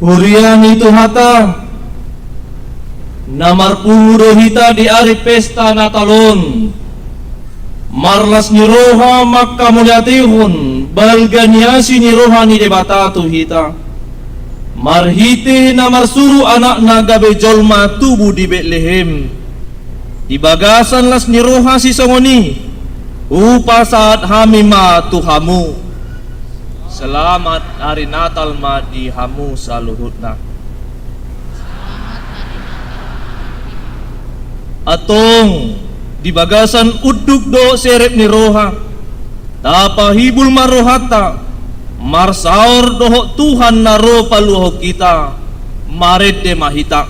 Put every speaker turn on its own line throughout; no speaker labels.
Hurian itu hata namar puro hita di ari pesta Natalon marlas ni roha makka mulyatihun balganiasi ni roha ni debatatu hita marhite namar suru anak nagabe jolma tubuh di Betlehem di bagasan las ni roha si songoni upa saat hamima tuhamu. Selamat hari Natal ma di hamu saluhutna. Atong di bagasan uduk do serep ni roha tapa hibul marohata marsaur doho Tuhan naro paluho kita maret de mahita.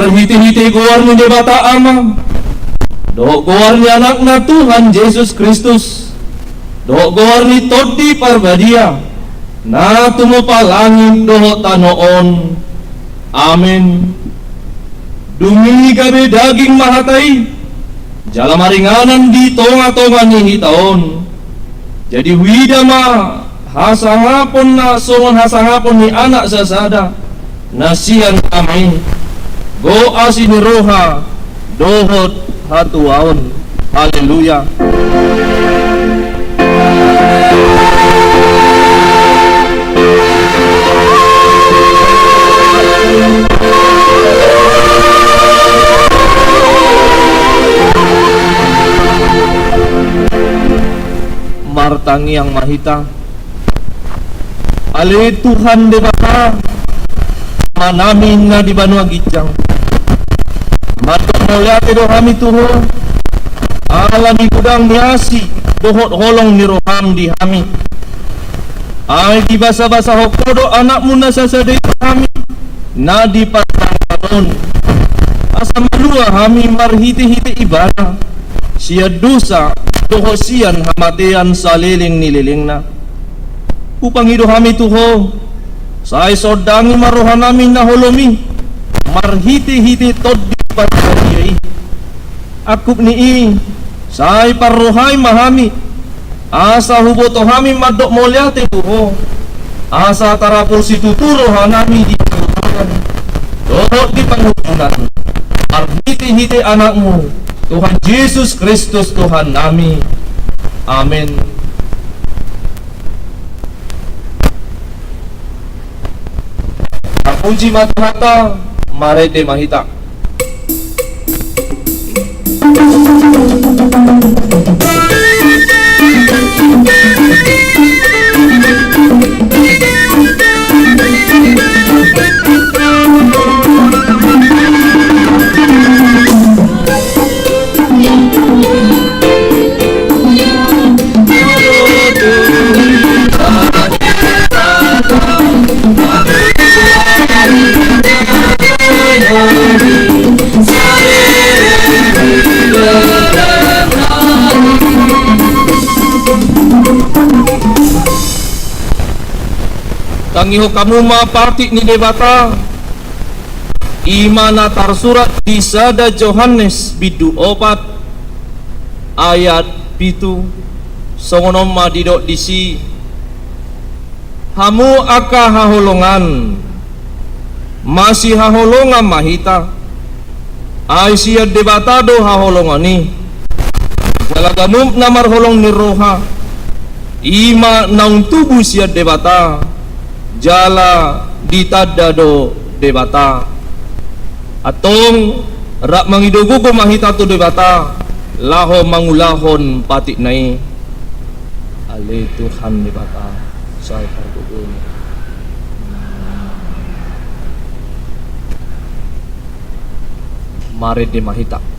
Hiti-hiti goar ni debata ama do goar ni anak na Tuhan Yesus Kristus do goar ni todi parbadia na tumupalangin doho tanoon. Amin. Dumi gabe daging mahatay jala maringanan di tonga-tonga ni hitaon jadi widama hasangapon na songon hasangapon ni anak sasada nasian kami go asin roha dohot hatuaon. Haleluya. Martangi yang mahita ale Tuhan debata manamin na di Banua Gijang matong mulyate do kami tuho ala ni gudang niasi dohot holong ni roham di kami ay di basa-basa hokodo anak muna sasadai kami na di patangkanon asa malua kami marhiti-hiti ibadah siya dosa doho siyan hamatean saliling nililing na upang hido kami tuho sa isodangi marohan namin na holomi marhiti-hiti todi patayai akup ni say parrohay mahami asa huboto hami madok molyate tuho asa tarapul situturo hanami di panghutunan dohot di panghutunan marhiti-hiti anakmu Tuhan Yesus Kristus Tuhan nami. Amin. Puji matahata marete mahita. Mangiho kamu mapati ni debata imana tarsurat di sada Johannes bidu 4 ayat pitu songonom madidok disi hamu aka haholongan masih haholongan mahita ay siya debatado haholongani jalagamum namar holong ni roha ima naung tubuh siya debata jala ditadado debata atong rak mangidugo ko mahita to debata laho mangulahon patik nai ale Tuhan debata saya pargugun mari di mahita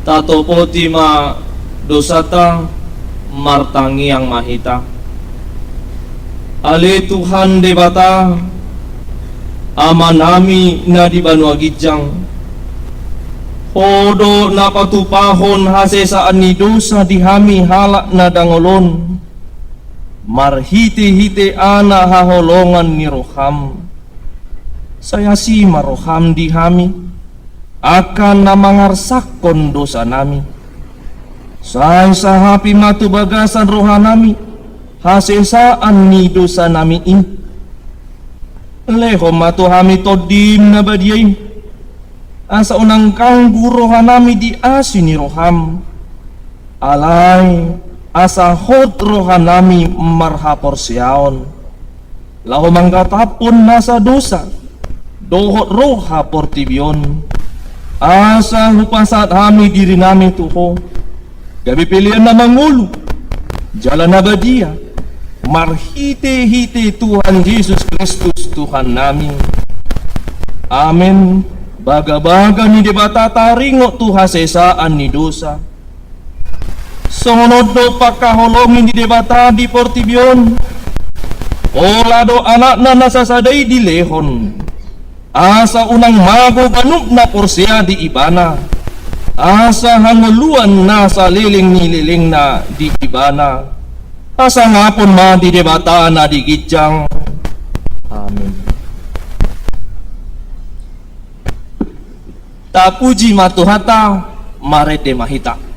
tato potima dosata martangi yang mahita ale Tuhan debata amanami na di Banua Gijang hodo na patupahon hasesaan ni dosa dihami halak na dangolon marhite-hite ana haholongan ni roham saya si maroham dihami akan namangarsakon dosa nami say sahapi matu bagasan rohanami hasesaan ni dosa nami in leho matu hami todim na badiyay asa unang kanggu rohanami di asini roham alay asa hot rohanami marhapor siaon laho manggatapon nasa dosa dohot roha portibion asa hupasat hami diri nami tuho gabi pilihan na mangulu jalan nabadia marhite-hite Tuhan Yesus Kristus Tuhan nami amin baga-baga ni debata taringo tu hasesaan ni dosa songonod do pakaholongin di debata di portibion ola do anak na nasasaday di lehon asa unang mago ganuk na porsia di ibana asa hanguluan na sa liling ni liling na di ibana asa ngapon ma di debata na di Gijang amin tapuji matuhata marete mahita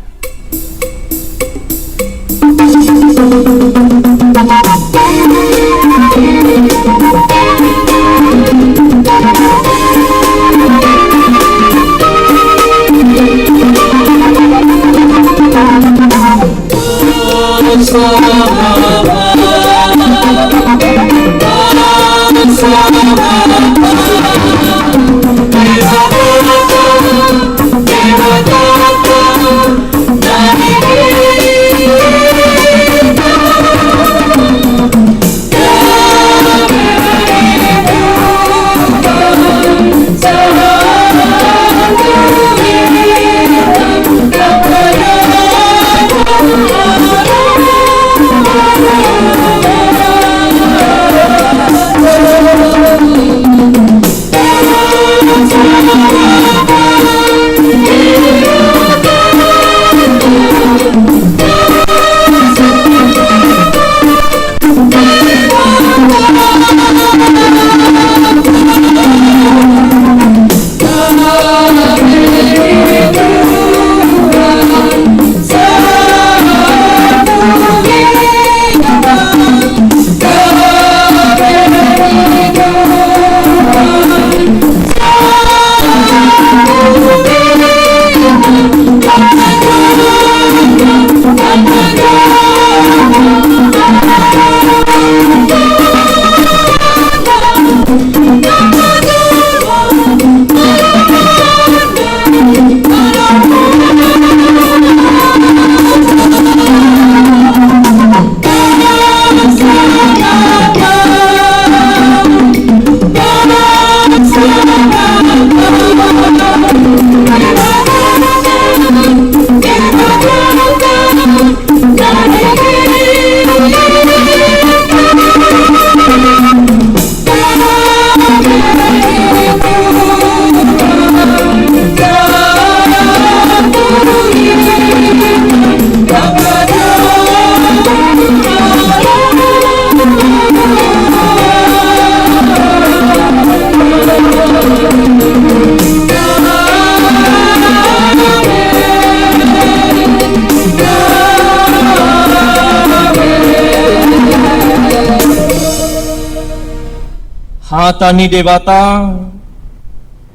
Hatani debata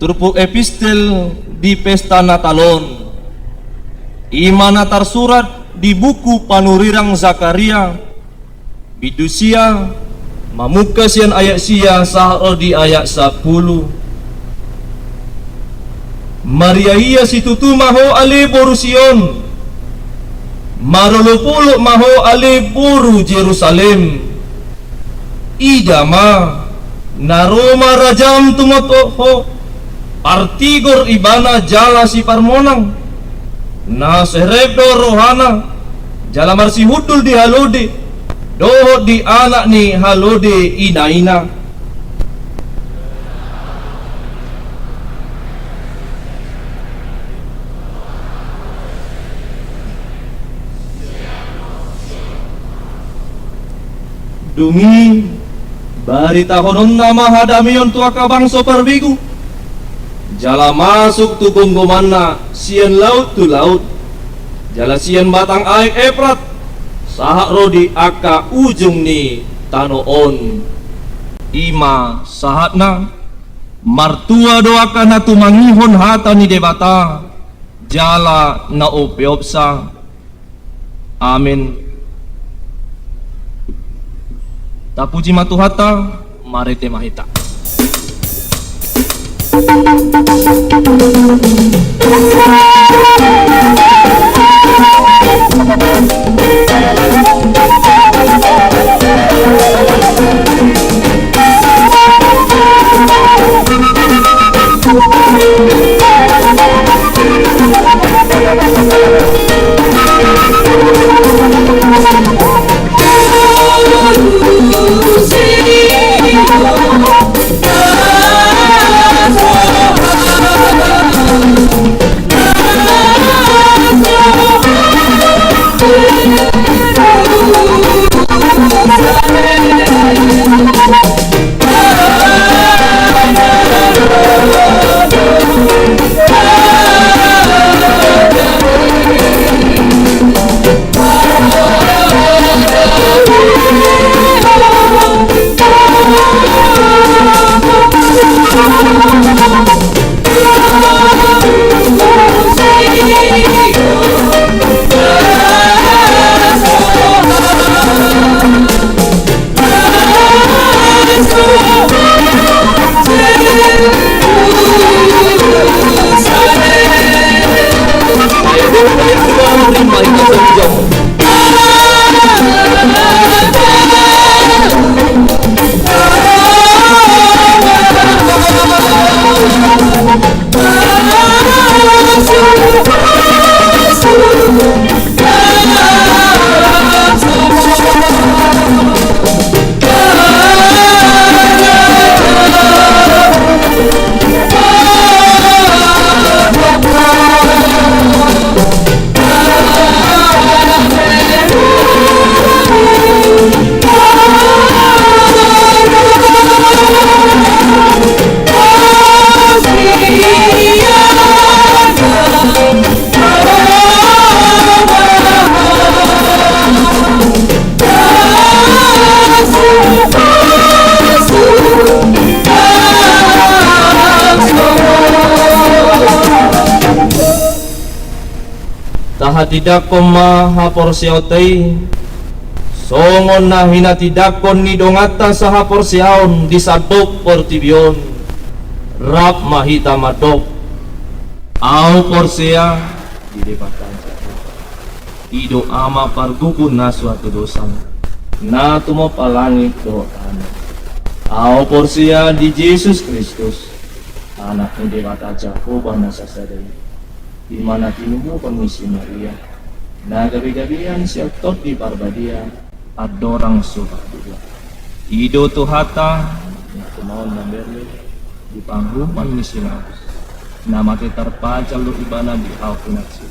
turpu epistel di pesta Natalon imana tersurat di buku panurirang Zakaria bidusia mamuka sian ayat sia sahal di ayat 10 Maria iya situtu maho ali boru Sion marolopulok maho ali boru Jerusalem idama naroma rajam tumotoho artigor ibana jala si parmonang na serebdo rohana jala marsi hudul di halode doho di anak ni halode ina-ina dumi bari tahonon nama hadamion tuaka bangso perbigu jala masuk tu gonggomanna sian laut tu laut jala sian batang air eprat sahak rodi aka ujung ni tanoon ima sahatna martua doaka na tumangihon hata ni debata jala na opeopsa amin. Tapuji matuhata marete mahita. makatidakon mahaporsiautay songon na hinatidakon ni dongata sa haporsiaon di sadok portibyon rap mahita madok aw porsia di debatan ido ama pargukun na suatu dosang na tumapalangit doan aw porsia di Yesus Kristus anak ni debata Jakob na sasaday di mana tinumu pengisi Maria na gabi-gabian siya tot di parbadia at dorang suka dua ido tuhata na tumaon na berli di pangruman ni sinabos na matitarpacal lo ibana di hawpinaksi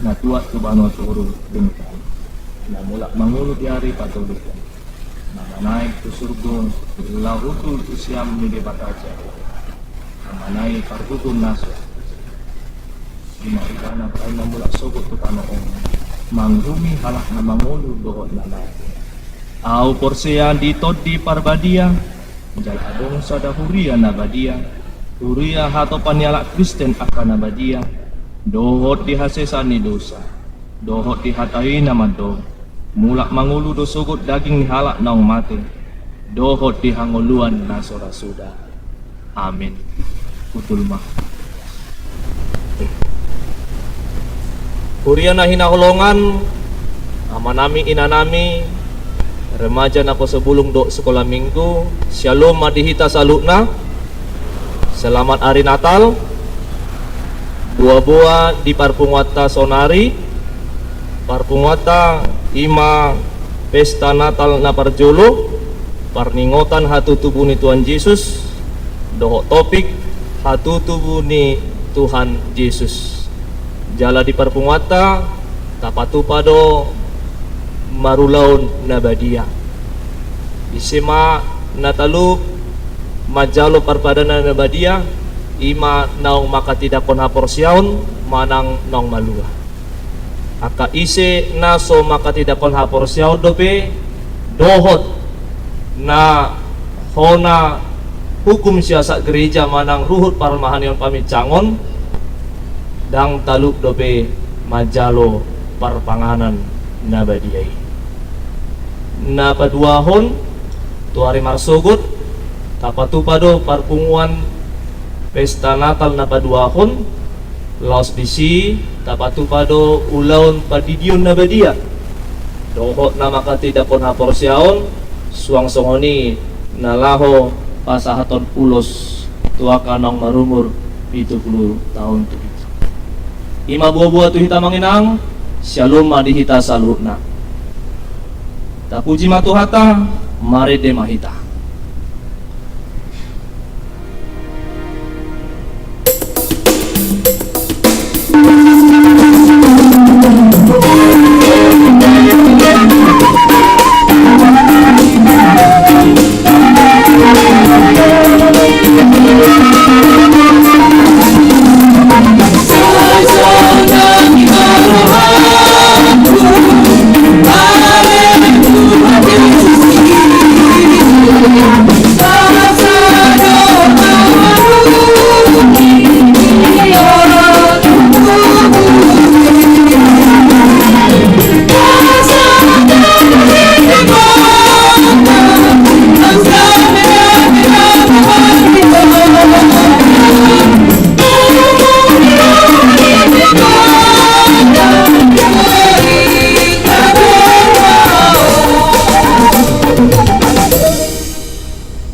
na tuat tubano turo dengkan na mula mangulo di hari patulukan na manaik tu surgo lautul tu siam ni debataja na manaik pargukun naso di maibana kay na mula sogot tu panoong mangrumi halak na mangulo doon na natin au porsia di tod di parbadia jaladong sa dahuria na badia huria hato panyala Kristen akan na badia dohot di hasesan ni dosa dohot di hatai na madong mulak mangulo do sugot daging ni halak naong mati dohot di hanguluan na sorasuda amin kutulma Huria na hinahulongan ama nami ina nami remaja na po sebelum do sekolah minggu shalom madihita salutna selamat hari Natal buah-buah di parpungwata sonari parpungwata ima pesta Natal na parjolo parningotan hatu tubuh ni Tuhan Yesus dohok topik hatu tubuh ni Tuhan Yesus jala di parpungwata tapatu pado marulaun nabadia isima natalu majalo parpadana nabadia ima naong makatidakon haporsiaon manang naong malua aka ise naso makatidakon haporsiaon dope dohot na hona hukum siasa gereja manang ruhut parmahanion pamicangon dang taluk dope majalo parpanganan nabadiai na paduahon tuari marsugut tapatupado parpunguan pesta Natal na paduahon laos bisi tapatupado ulaon padidion na badia dohot na makatidakon haporsiaon suang songoni na laho pasahaton pulos tuaka nang marumur 70 tahun tu ima buah-buah tu hita manginang shalom madihita salutna tapuji matuhata mare de mahita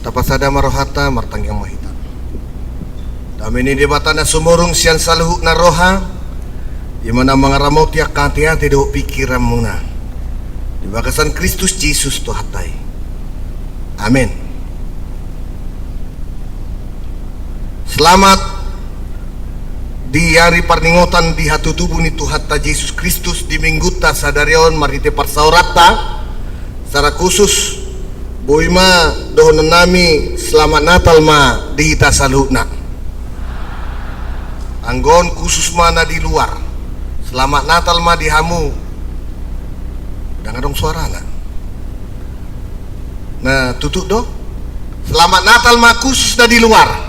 Tapasada marohata martanggang mahita damini debata na sumurong siyan sa luhuk na roha di mana mga ramot yak kantiyan tidak pikiran muna di bakasan Kristus Jesus to hatay amin. Selamat di hari parningotan di hatu tubuh ni Tuhan ta Yesus Kristus di mingguta sadarion marite parsaurata secara khusus boima dohonan nami selamat Natal ma dihita salutna anggon khusus mana di luar selamat Natal ma di hamu dengan dong suara nah tutup do selamat Natal ma khusus na di luar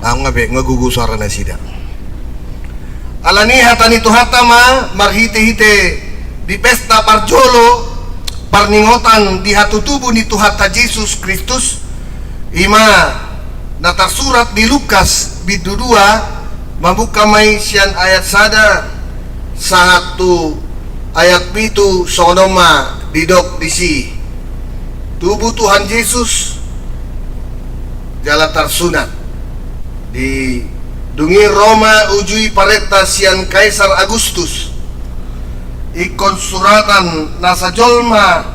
ngabe ngagugu suara na sida Alani hatani tuhatama marhite-hite di pesta parjolo parningotan di hatutubu ni Tuhata Yesus Kristus ima natarsurat di Lukas bidudua mabuka may siyan ayat sada satu ayat pitu sonoma didok disi tubuh Tuhan Yesus jala tarsunat di dungi Roma ujui pareta sian Kaisar Agustus ikon suratan nasa jolma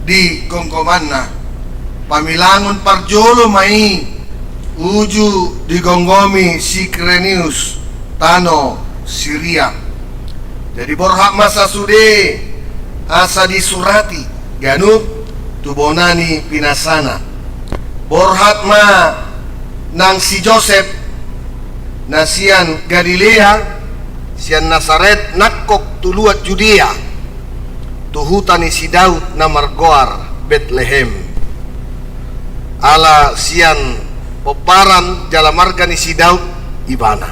di gonggomanna pamilangon parjolo mai uju di gonggomi si Krenius tano Syria. Jadi borhak masa sude asa disurati ganut tubonani pinasana borhat ma nang si Joseph nasian Galilea sian Nazaret nakok tuluat Judea tuhutani si Daud na margoar Bethlehem ala sian peparan jala marga ni si Daud ibana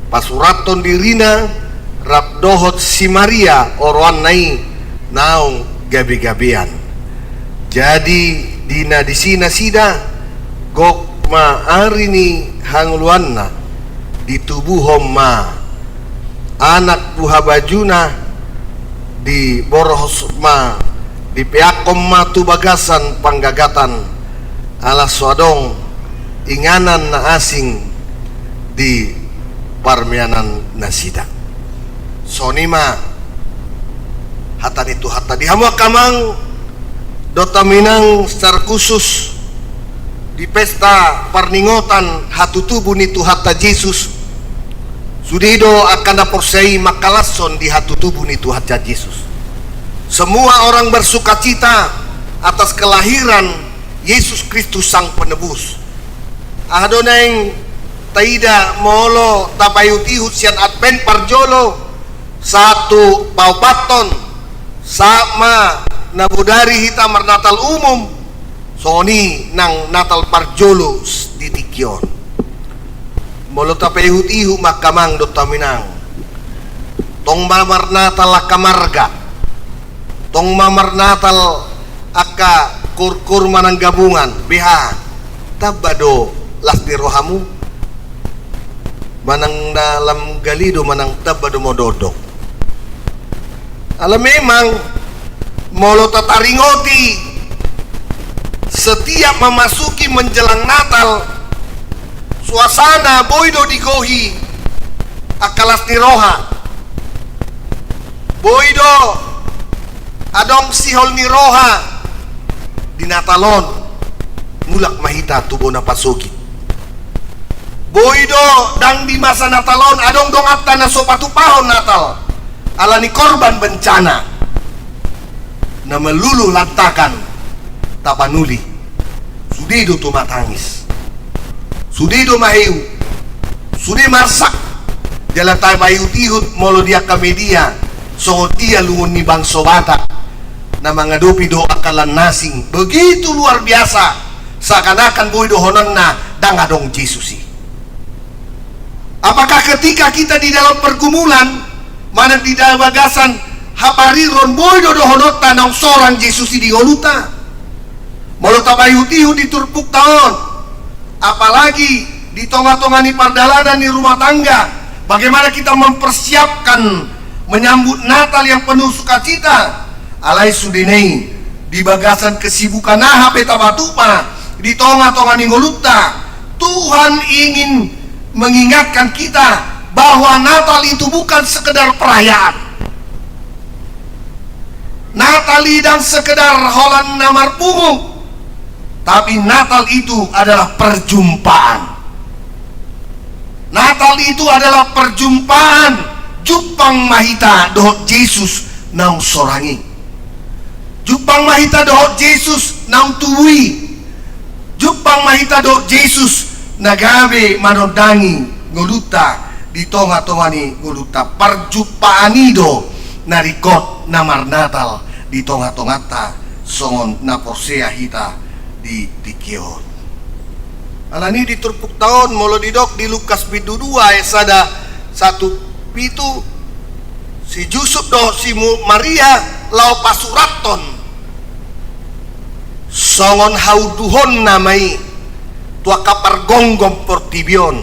pasuraton dirina rabdohot si Maria oroan nai naung gabi-gabian jadi dina disina sida gok ma arini hangluanna di tubuhom ma anak buha bajuna di borohos ma di peakom ma tubagasan panggagatan ala swadong inganan na asing di parmianan nasida sonima hatan itu hata dihamwa kamang dota minang secara khusus di pesta parningotan hatutubu ni Tuhata Yesus sudido akan daporsei makalason di hatutubu ni Tuhata Yesus. Semua orang bersuka cita atas kelahiran Yesus Kristus sang penebus. Adonai taida molo tapayutihut sian advent parjolo satu paupaton sama nabudari hita marnatal umum soni nang natal parjolo di tikyon molo tapayutihu makamang dotaminang tong mamarnatal akamarga tong mamarnatal aka kurkur manang gabungan biha tabado las di rohamu manang dalam galido manang tabado mododok alam memang molo tataringoti setiap memasuki menjelang Natal suasana boido digohi akalas ni roha boido adong sihol ni roha di Natalon mulak mahita tubo na pasuki boido dang di masa Natalon adong dong atta na sopatupahon Natal ala ni korban bencana na melulu lantakan tapanuli sudido tumatangis sudido mahiu sudi masak jalan tayo mayutihut molo dia ka media so dia lungun ni bangso bata na mga dopido akalan nasing begitu luar biasa seakan-akan boy dohonan na dangadong Jesusi. Apakah ketika kita di dalam pergumulan mana di dalam bagasan hapariron boy dohonot tanong sorang Jesusi di goluta molo tabayutihu di turpuk taon apalagi di tonga-tonga ni pardalanan ni rumah tangga bagaimana kita mempersiapkan menyambut Natal yang penuh sukacita alai sudinei di bagasan kesibukan naha peta batupa di tonga-tonga ni goluta Tuhan ingin mengingatkan kita bahwa Natal itu bukan sekedar perayaan Natal dan sekedar holan namar pungu tapi Natal itu adalah perjumpaan Natal itu adalah perjumpaan Jupang mahita dohot Yesus naung sorangi Jupang mahita dohot Yesus naung tuwi Jupang mahita dohot Yesus nagabe manodangi nguluta di tonga-tonga ni nguluta perjumpaanido narikot namar Natal di tonga-tonga ta songon naporsea hita di tikyon alani di turpuk tahun molo didok di Lukas bidu 2 ayat sada 1 Pitu si Yusuf do si Maria lau pasuraton songon hauduhon namai tua kapar gonggom portibion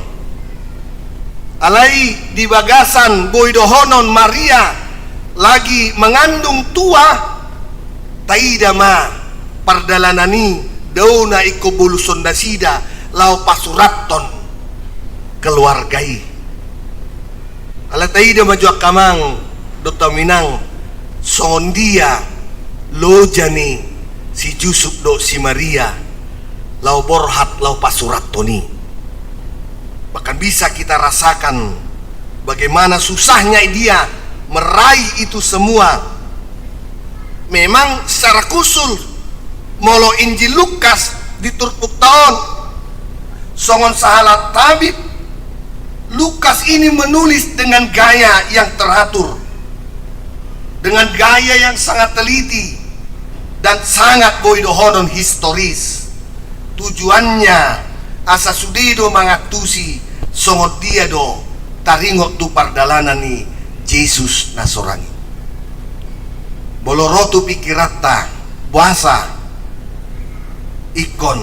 alai di bagasan boidohonon Maria lagi mengandung tua taida ma pardalanani dauna iko buluson dasida lau pasuraton keluargai ala taida maju kamang dota minang songon dia lo jani si Yusuf do si Maria lau borhat lau pasuratoni. Bahkan bisa kita rasakan bagaimana susahnya dia meraih itu semua. Memang secara kusul molo Injil Lukas diturpuk tahun songon sahalat tabib Lukas ini menulis dengan gaya yang teratur, dengan gaya yang sangat teliti dan sangat boidohonon historis. Tujuannya asa sudido mangatusi songot dia do taringot tu pardalanan ni Yesus Nasorani. Bolorotu pikirata buasa ikon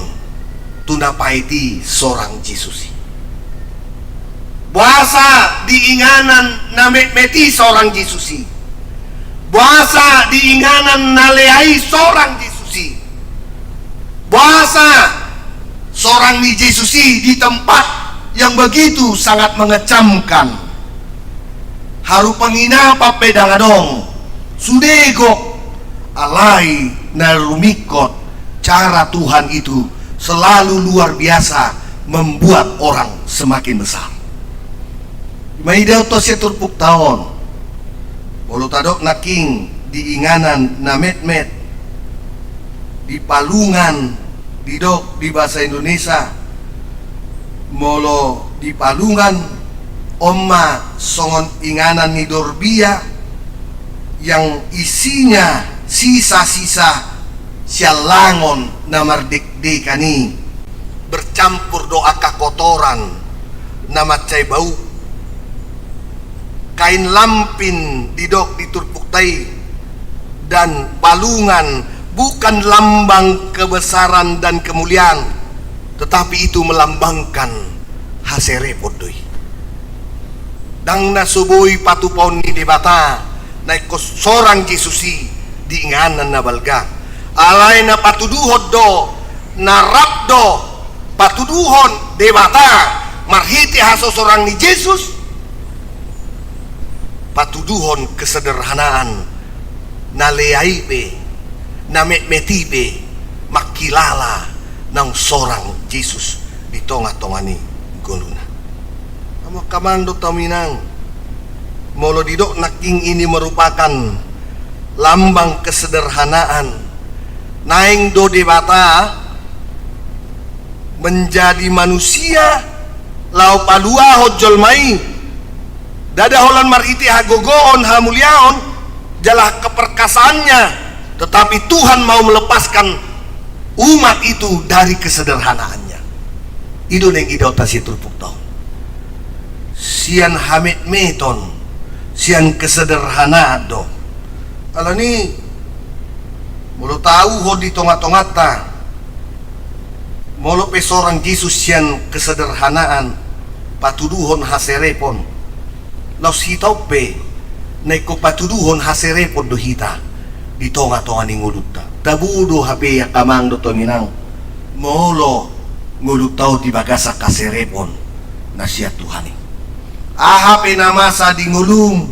tunapaiti sorang Yesusi. Buasa diinganan na meti seorang Yesusi. Buasa diinganan na leai seorang Yesusi. Buasa seorang ni Yesusi di tempat yang begitu sangat mengecamkan. Haru pangina papedangadong sudego alai na rumikot cara Tuhan itu selalu luar biasa membuat orang semakin besar. Maidaw to siya turpuk taon bolotadok naking diinganan na met-met di palungan didok di bahasa Indonesia molo di palungan omma songon inganan ni dorbia yang isinya sisa-sisa sialangon na mardekdekani bercampur doa kakotoran na macay bau kain lampin didok diturpuktai dan palungan bukan lambang kebesaran dan kemuliaan, tetapi itu melambangkan haserepot doi. Dang nasuboy patupon ni debata naik sorang Yesusi diinganan na balga alay na patuduhod do narap do patuduhon debata marhiti haso sorang ni Yesus patuduhon kesederhanaan na leaibe na metibe makilala ng sorang Yesus di tonga-tonga ni Goluna. Amo kamando taminang molo didok naking ini merupakan lambang kesederhanaan naing do debata menjadi manusia lau palua hojol mai dadaholan mariti hagogoon hamuliaon jalah keperkasaannya, tetapi Tuhan mau melepaskan umat itu dari kesederhanaannya. Itu yang idota si turpuk tau sian hamid meton sian kesederhanaan do alani mulu tahu ho di tonga-tongata mulu pesorang Yesus sian kesederhanaan patuduhon haserepon laus hitaw pe naiko patuduhon haserepon do hita di tonga-tonga ni ngulutta tabudo hape ya kamang do tominang molo ngulutaw di bagasa kaserepon na siya Tuhani ahape namasa di ngulung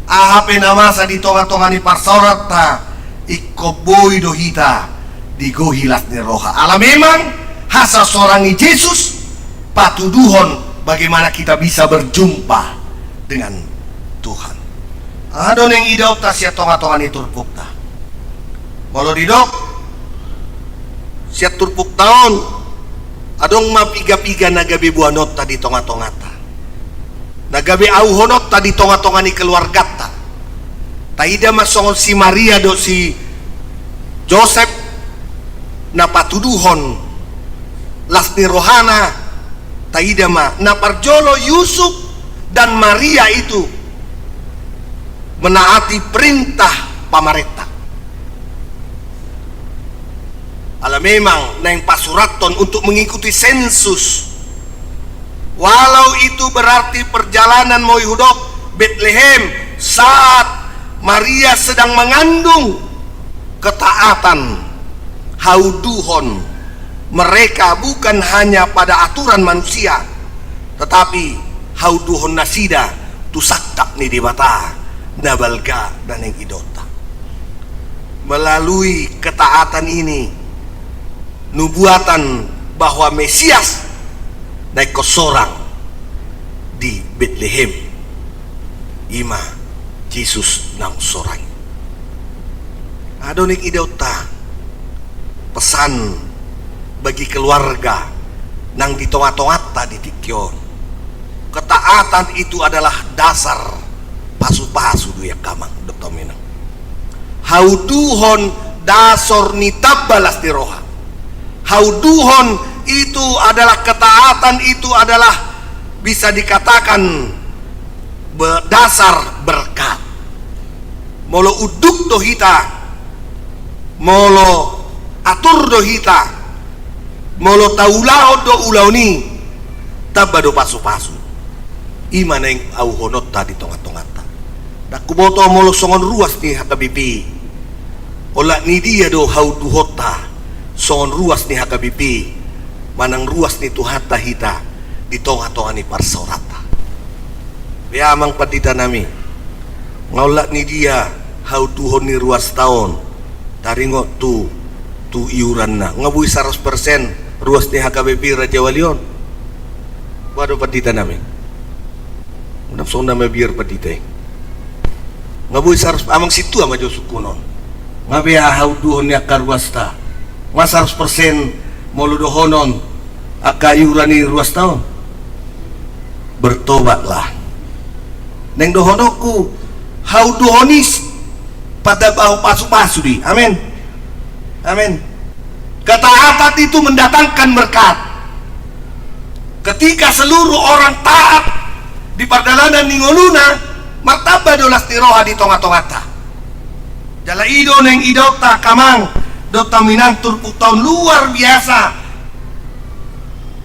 ahape namasa di tonga-tonga ni parsorata ikoboy do hita di gohilat ni roha ala memang hasa seorang ni Yesus patuduhon bagaimana kita bisa berjumpa dengan Tuhan. Adon yang idau ta siya tonga-tonga ni turpukta molo didok siya turpuk taon adong mapiga-piga nagabi buanot ta di tonga-tonga ta nagabi auhonot ta di tonga-tonga ni keluarga ta taida masongon si Maria do si Joseph na patuduhon las ni rohana taida ma na parjolo Yusuf dan Maria itu menaati perintah pamarentah. Ala memang neng pasuraton untuk mengikuti sensus. Walau itu berarti perjalanan moi hudok Bethlehem saat Maria sedang mengandung, ketaatan hauduhon mereka bukan hanya pada aturan manusia, tetapi hauduhon nasida tusaktak ni dibata nabalga dan yang idota. Melalui ketaatan ini, nubuatan bahwa Mesias naik sorang di Bethlehem, ima Yesus nang sorang. Adonik idota pesan bagi keluarga nang ditongat-tongat tadi tikyon. Ketaatan itu adalah dasar pasu-pasu duya kamang Dr. Minang. Hauduhon dasor nitabalas di roha. Hauduhon itu adalah ketaatan, itu adalah bisa dikatakan dasar berkat. Molo uduk dohita, molo atur dohita, molo taulao do ulauni tabado pasu-pasu. Imana yang auhonot tadi tongat-tongata. Dakuboto molo songon ruas ni hakabipi. Ola ni dia do hauduhota songon ruas ni hakabipi. Manang ruas ni tuhata hita di tonga-tonga ni parsaurata. Biamang padita nami ngaulat ni dia hauduhon ni ruas tahun taringo tu iuran na ngabui 100% ruas ni hakabipi Raja Walion. Waduh padita nami unang sonda mabir padita ngabui 100 amang situ ama jo sukunon ngabe hauduhon ni akarwasta nga 100% moludohonon akayuran ni ruas tahun. Bertobatlah neng dohonoku hauduhonis pada bahu pasu-pasu di. Amin, amin. Ketaatan itu mendatangkan berkat. Ketika seluruh orang taat di pardalanan ningoluna martaba dolas tiroha di tonga-tongata jala ido neng idota kamang Dota Minang turpuk tahun luar biasa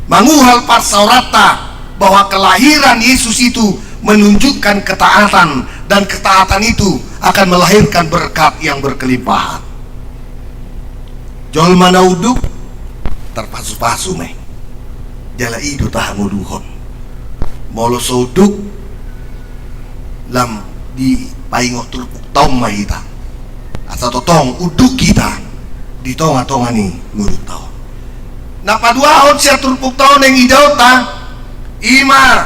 manguhal parsaurata bahwa kelahiran Yesus itu menunjukkan ketaatan, dan ketaatan itu akan melahirkan berkat yang berkelimpahan. Jol mana uduk terpasu-pasu meh jala ido tahanguduhon molo soduk lam di paingok turpuk tahun mahita asa totong uduk kita di tonga-tonga ni ngurut tahun. Napaduahon siya turpuk tahun yang idota ima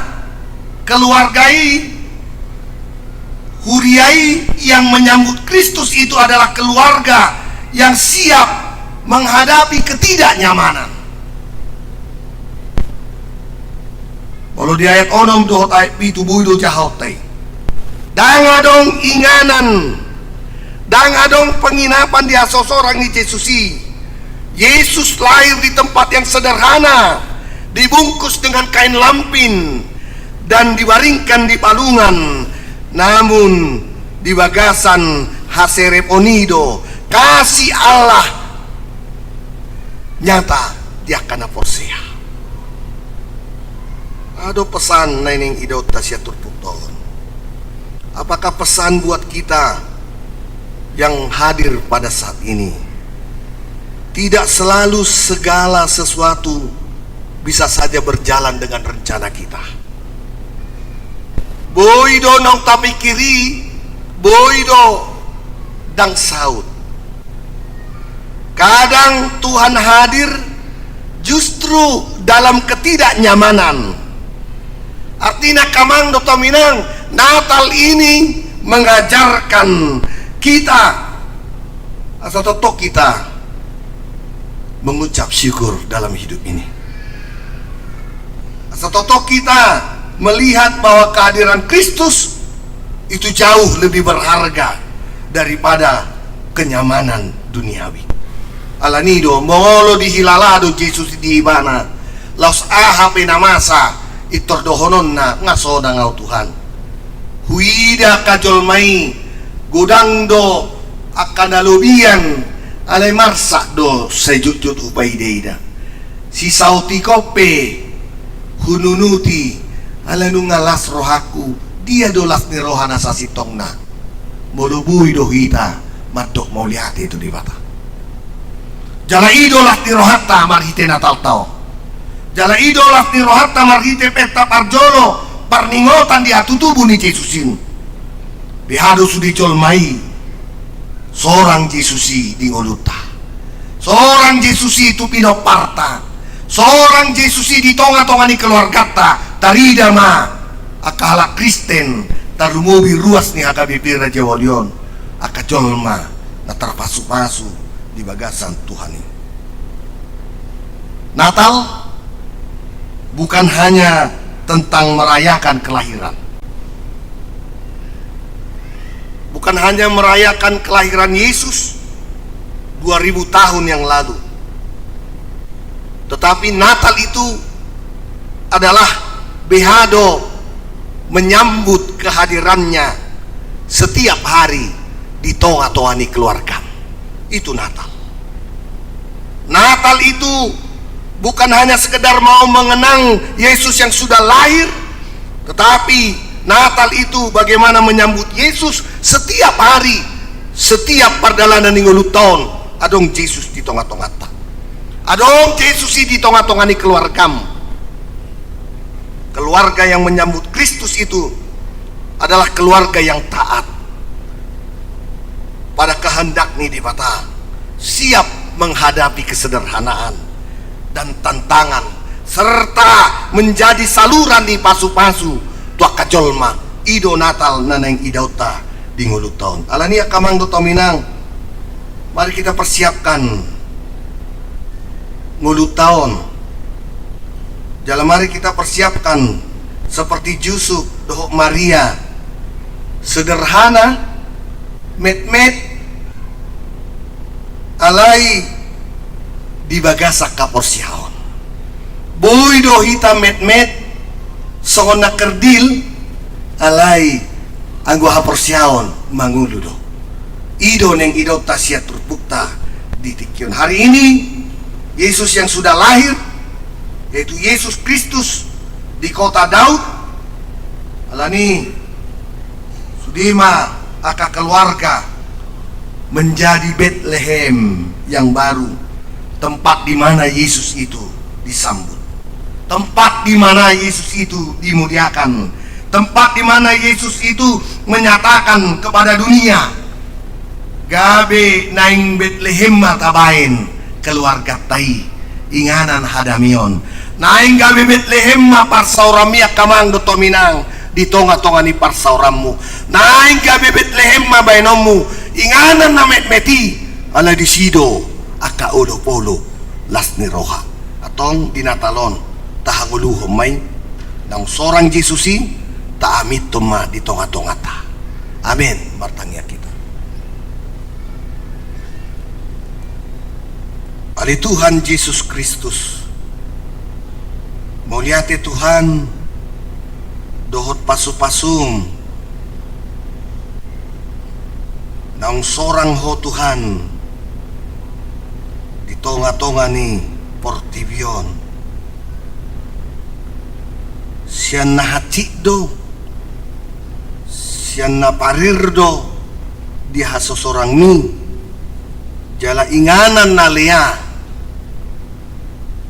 keluargai huriai yang menyambut Kristus itu adalah keluarga yang siap menghadapi ketidaknyamanan. Walau di ayat onom dohot ayat pitu buido jahotai dangadong inganan dangadong penginapan di asosorang ni Yesusi. Yesus lahir di tempat yang sederhana, dibungkus dengan kain lampin dan dibaringkan di palungan. Namun di bagasan hasereponido kasih Allah nyata dia kana posea. Ada pesan naining idota sia turpukton. Apakah pesan buat kita yang hadir pada saat ini? Tidak selalu segala sesuatu bisa saja berjalan dengan rencana kita. Boido nong tapi kiri, boido dang saut. Kadang Tuhan hadir justru dalam ketidaknyamanan. Artinya kamang Dr. Minang, Natal ini mengajarkan kita atau totok kita mengucap syukur dalam hidup ini. Asal totok kita melihat bahwa kehadiran Kristus itu jauh lebih berharga daripada kenyamanan duniawi. Alanido mongolo dihilalado Yesus di mana laos aha penamasa itordohonon na ngasoda ngau Tuhan. huida kajolmai godang do akan alobian alay marsak do sejut-jut upay deida si sauti kope hununuti ala nungalas rohaku dia dolas ni rohana sa sitong na molubuy do hita madok mau lihat itu di bata jala idolas ni rohata marhite natal tao jala idolas ni rohata marhite pesta parjolo parningotan di atutubu ni Jesusin bihado sudi colmai seorang Jesusi di ngoluta seorang Jesusi itu pinoparta seorang Jesusi di tonga-tonga ni keluargata tarida ma akala Kristen tarumobi ruas ni haka bibir na jawalion aka jolma na terpasu-pasu di bagasan Tuhan ini. Natal bukan hanya tentang merayakan kelahiran, bukan hanya merayakan kelahiran Yesus 2000 tahun yang lalu, tetapi Natal itu adalah behado menyambut kehadirannya setiap hari di tonga-tonga ni keluarga. Itu Natal. Natal itu bukan hanya sekedar mau mengenang Yesus yang sudah lahir, tetapi Natal itu bagaimana menyambut Yesus setiap hari, setiap perjalanan minggu tahun. Adong Yesus di tonga-tonga ta. Adong Yesus di tonga-tonga ni keluargamu. Keluarga yang menyambut Kristus itu adalah keluarga yang taat pada kehendak ni di bata, siap menghadapi kesederhanaan dan tantangan, serta menjadi saluran di pasu-pasu tua kajolma ido Natal naneng idauta di ngulu tahun. Alania kamang do minang, mari kita persiapkan ngulu tahun. Jalan mari kita persiapkan seperti Yusuf dohok Maria, sederhana, met-met, alai di bagasak kaporsiaon. Boy do hita met-met, songon na kerdil, alai anggo haporsiaon mangulu do. Ido neng ido tasya terbukta di tikion. Hari ini Yesus yang sudah lahir, yaitu Yesus Kristus di kota Daud, alani sudima aka keluarga menjadi Bethlehem yang baru, tempat di mana Yesus itu disambut, tempat di mana Yesus itu dimuliakan, tempat di mana Yesus itu menyatakan kepada dunia, gabe naing Bethlehem matabain keluarga tai inganan hadamion naing gabe Bethlehem ma parsauramia kamang do tominang di tonga-tonga ni parsaurammu naing gabe Bethlehem ma bainomu inganan na met-meti ala di sido aka ulo polo las ni roha atong dinatalon tahanguluhom may nang sorang Jesusi taamit tuma di tonga-tonga ta. Amen. Martangya kita. Ali Tuhan Yesus Kristus, muliate Tuhan dohot pasu-pasum nang sorang ho Tuhan di tonga-tonga ni Portivion siyan na hatid siyan na parirdo di hasosorang mi jala inganan na lea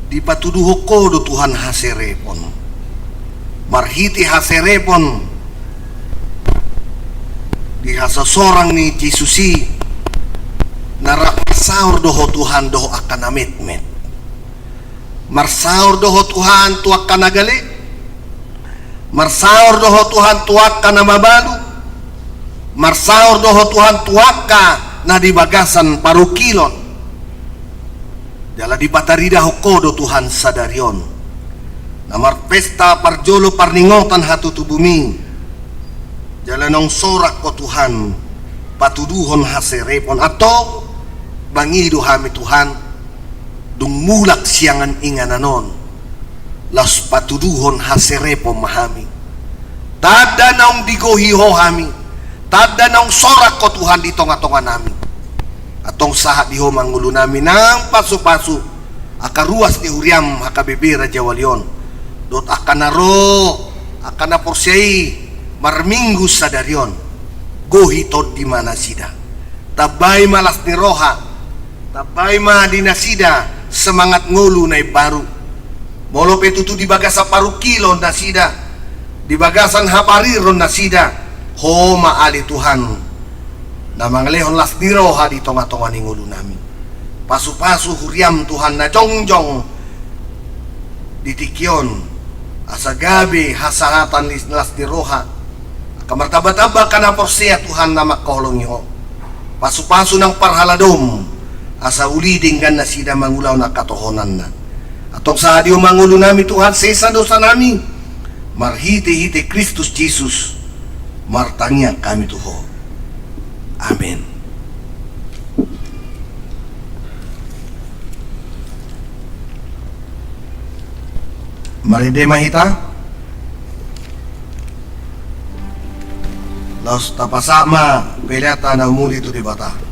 di patuduho ko do Tuhan haserepon marhiti haserepon di hasasorang ni Jesusi narasaur doho Tuhan doho akan amit-met marsaur doho Tuhan tuak kanagali marsaur doho Tuhan tuak kanamabalu marsaur doho Tuhan tuak ka na di bagasan parukilon jala di batarida hokodo Tuhan sadarion namar pesta parjolo parningotan hatu tubumi jala nong sorak ko Tuhan patuduhon haserepon atau bangido hami Tuhan dung mulak siangan ingananon las patuduhon haserepon mahami Tada naong digohiho hami, tada naong sorak ko Tuhan di tonga-tonga nami. Atong sahat diho mangulo nami ng pasu-pasu, akaruas ni Huriam hakabibira jawalion. Dot akanaro, akanaporsay, marminggus sa daryon. Gohitod di mana sida. Tabay malas ni Roha, tabay ma di nasida, semangat ngulu na baru. Molo petutu di bagasa parukilon na sida. Di bagasan hapariron na sida, ho maali Tuhan na mangalehon las niro ha di tonga-tonga ni ngulu nami. Pasu-pasu Huriam Tuhan na jongjong ditikyon asa gabi hasahatan las niroha kamartaba-taba kana porsia Tuhan na makolong niyo. Pasu-pasu ng parhaladom asa uliding gan na sida mangulaw na katohonan na. Atong sa adiyo mangulo nami Tuhan sesa dosa nami. Marhiti-hiti Kristus Jesus, martangya kami tuho. Amen. Maride mahita? Los tapasama, pelata na umuli ito di bata.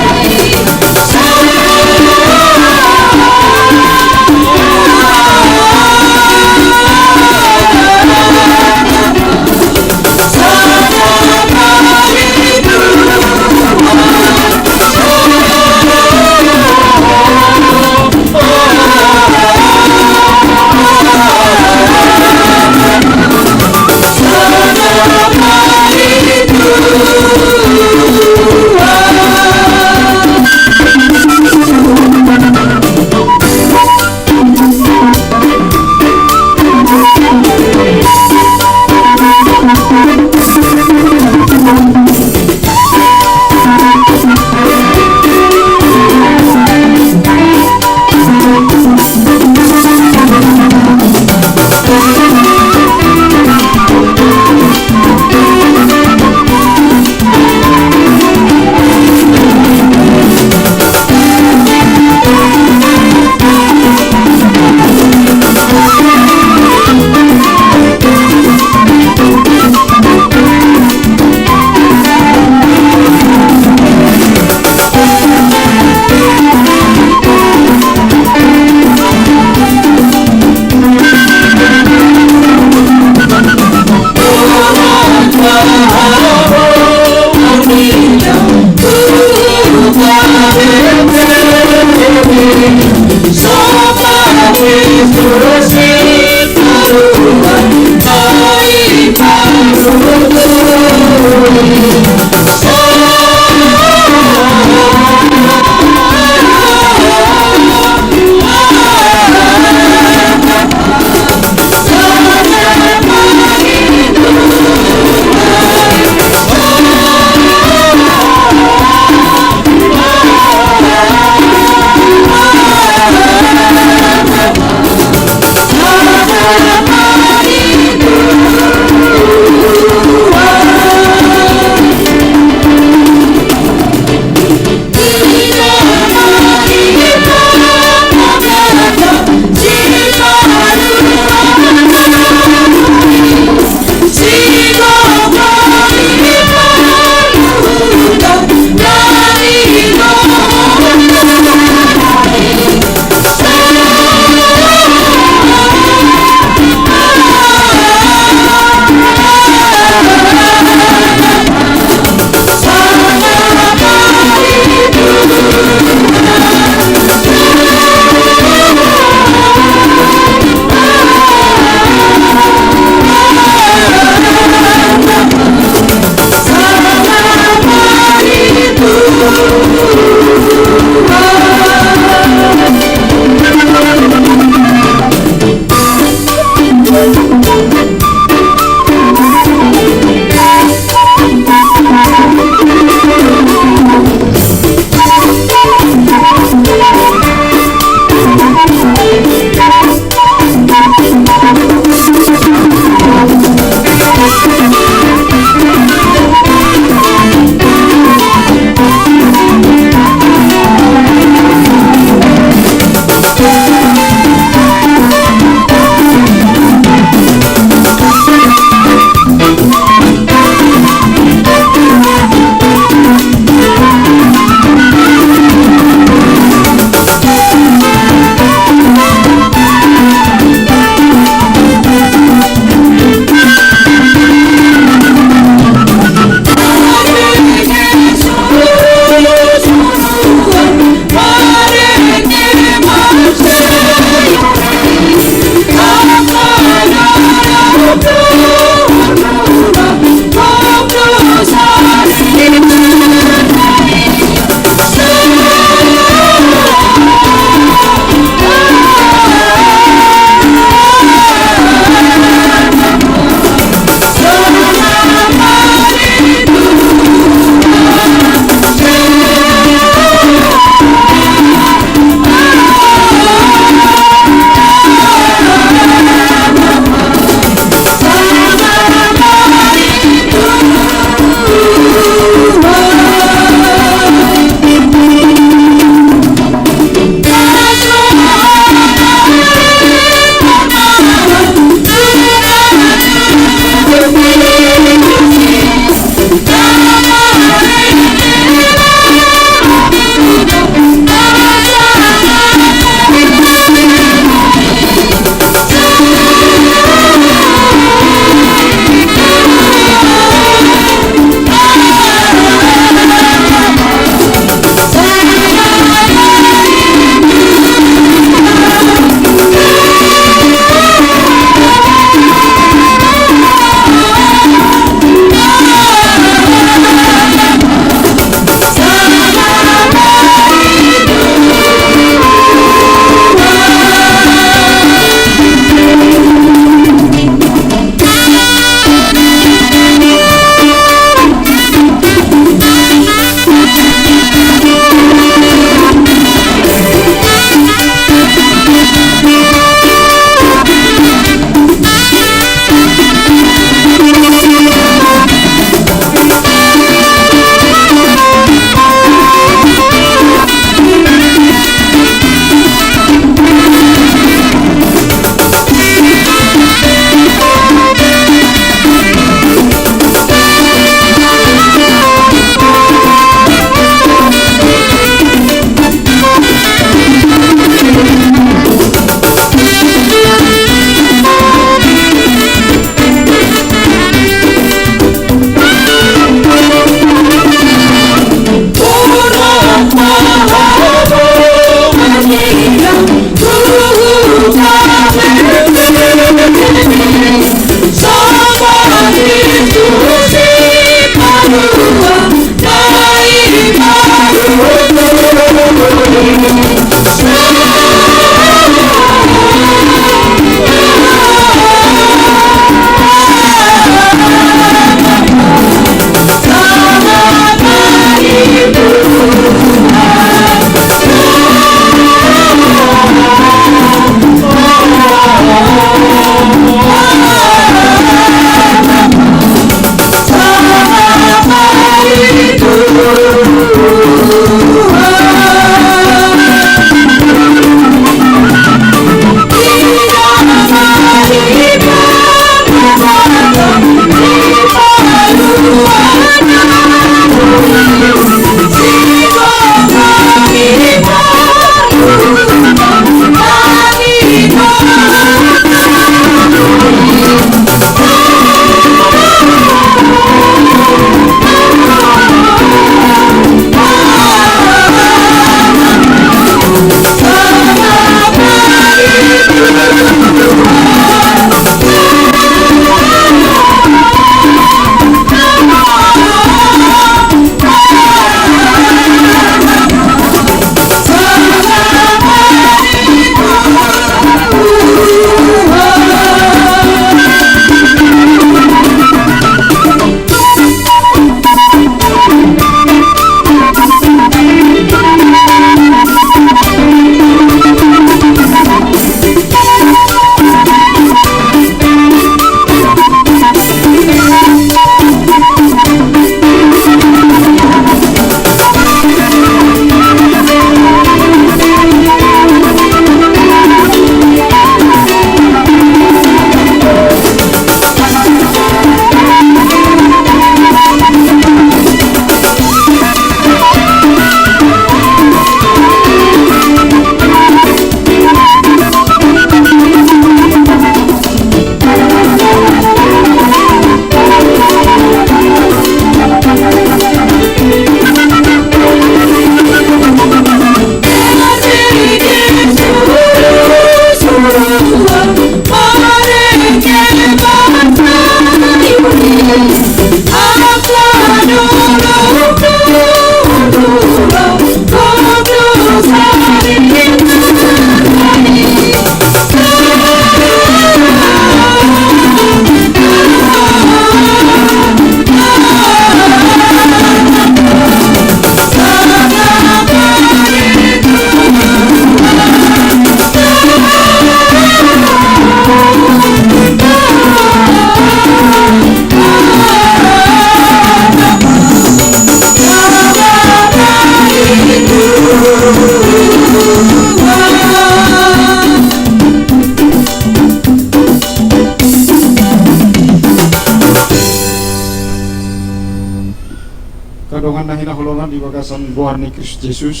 kadongan na hinakulungan di bagasan buwan ni Kristus Jesus.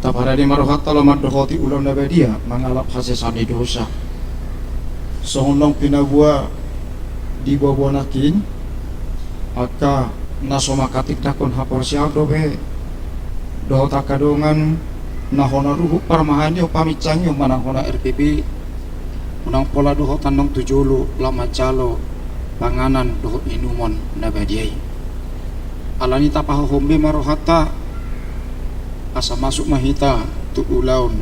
Tapara di maruhat talamat dohoti ulang na badia mangalap hasesan di dosa. Songlong pinagwa di bawah nakin aka nasomakatik dakon hapor siya dobe dohota kadongan nahona ruhu parmahani o pamicang yung manahona RPP unang pola dohotan ng tujulo lama calo panganan doho inumon na badiay alani tapahombe marohata asa masuk mahita tu ulaun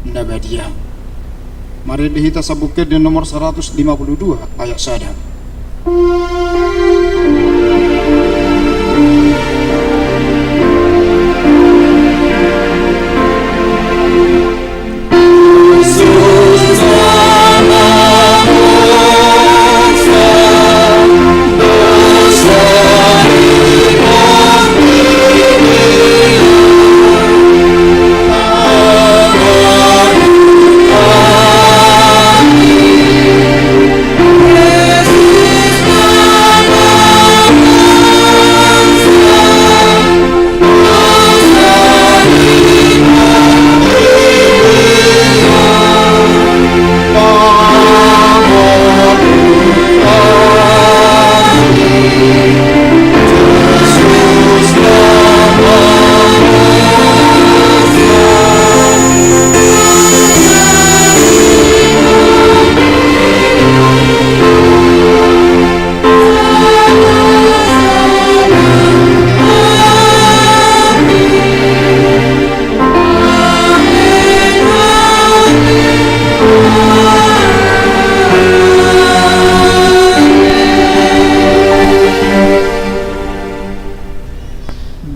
na badia. Mari dihita sa bukid di nomor 152 ayat sada.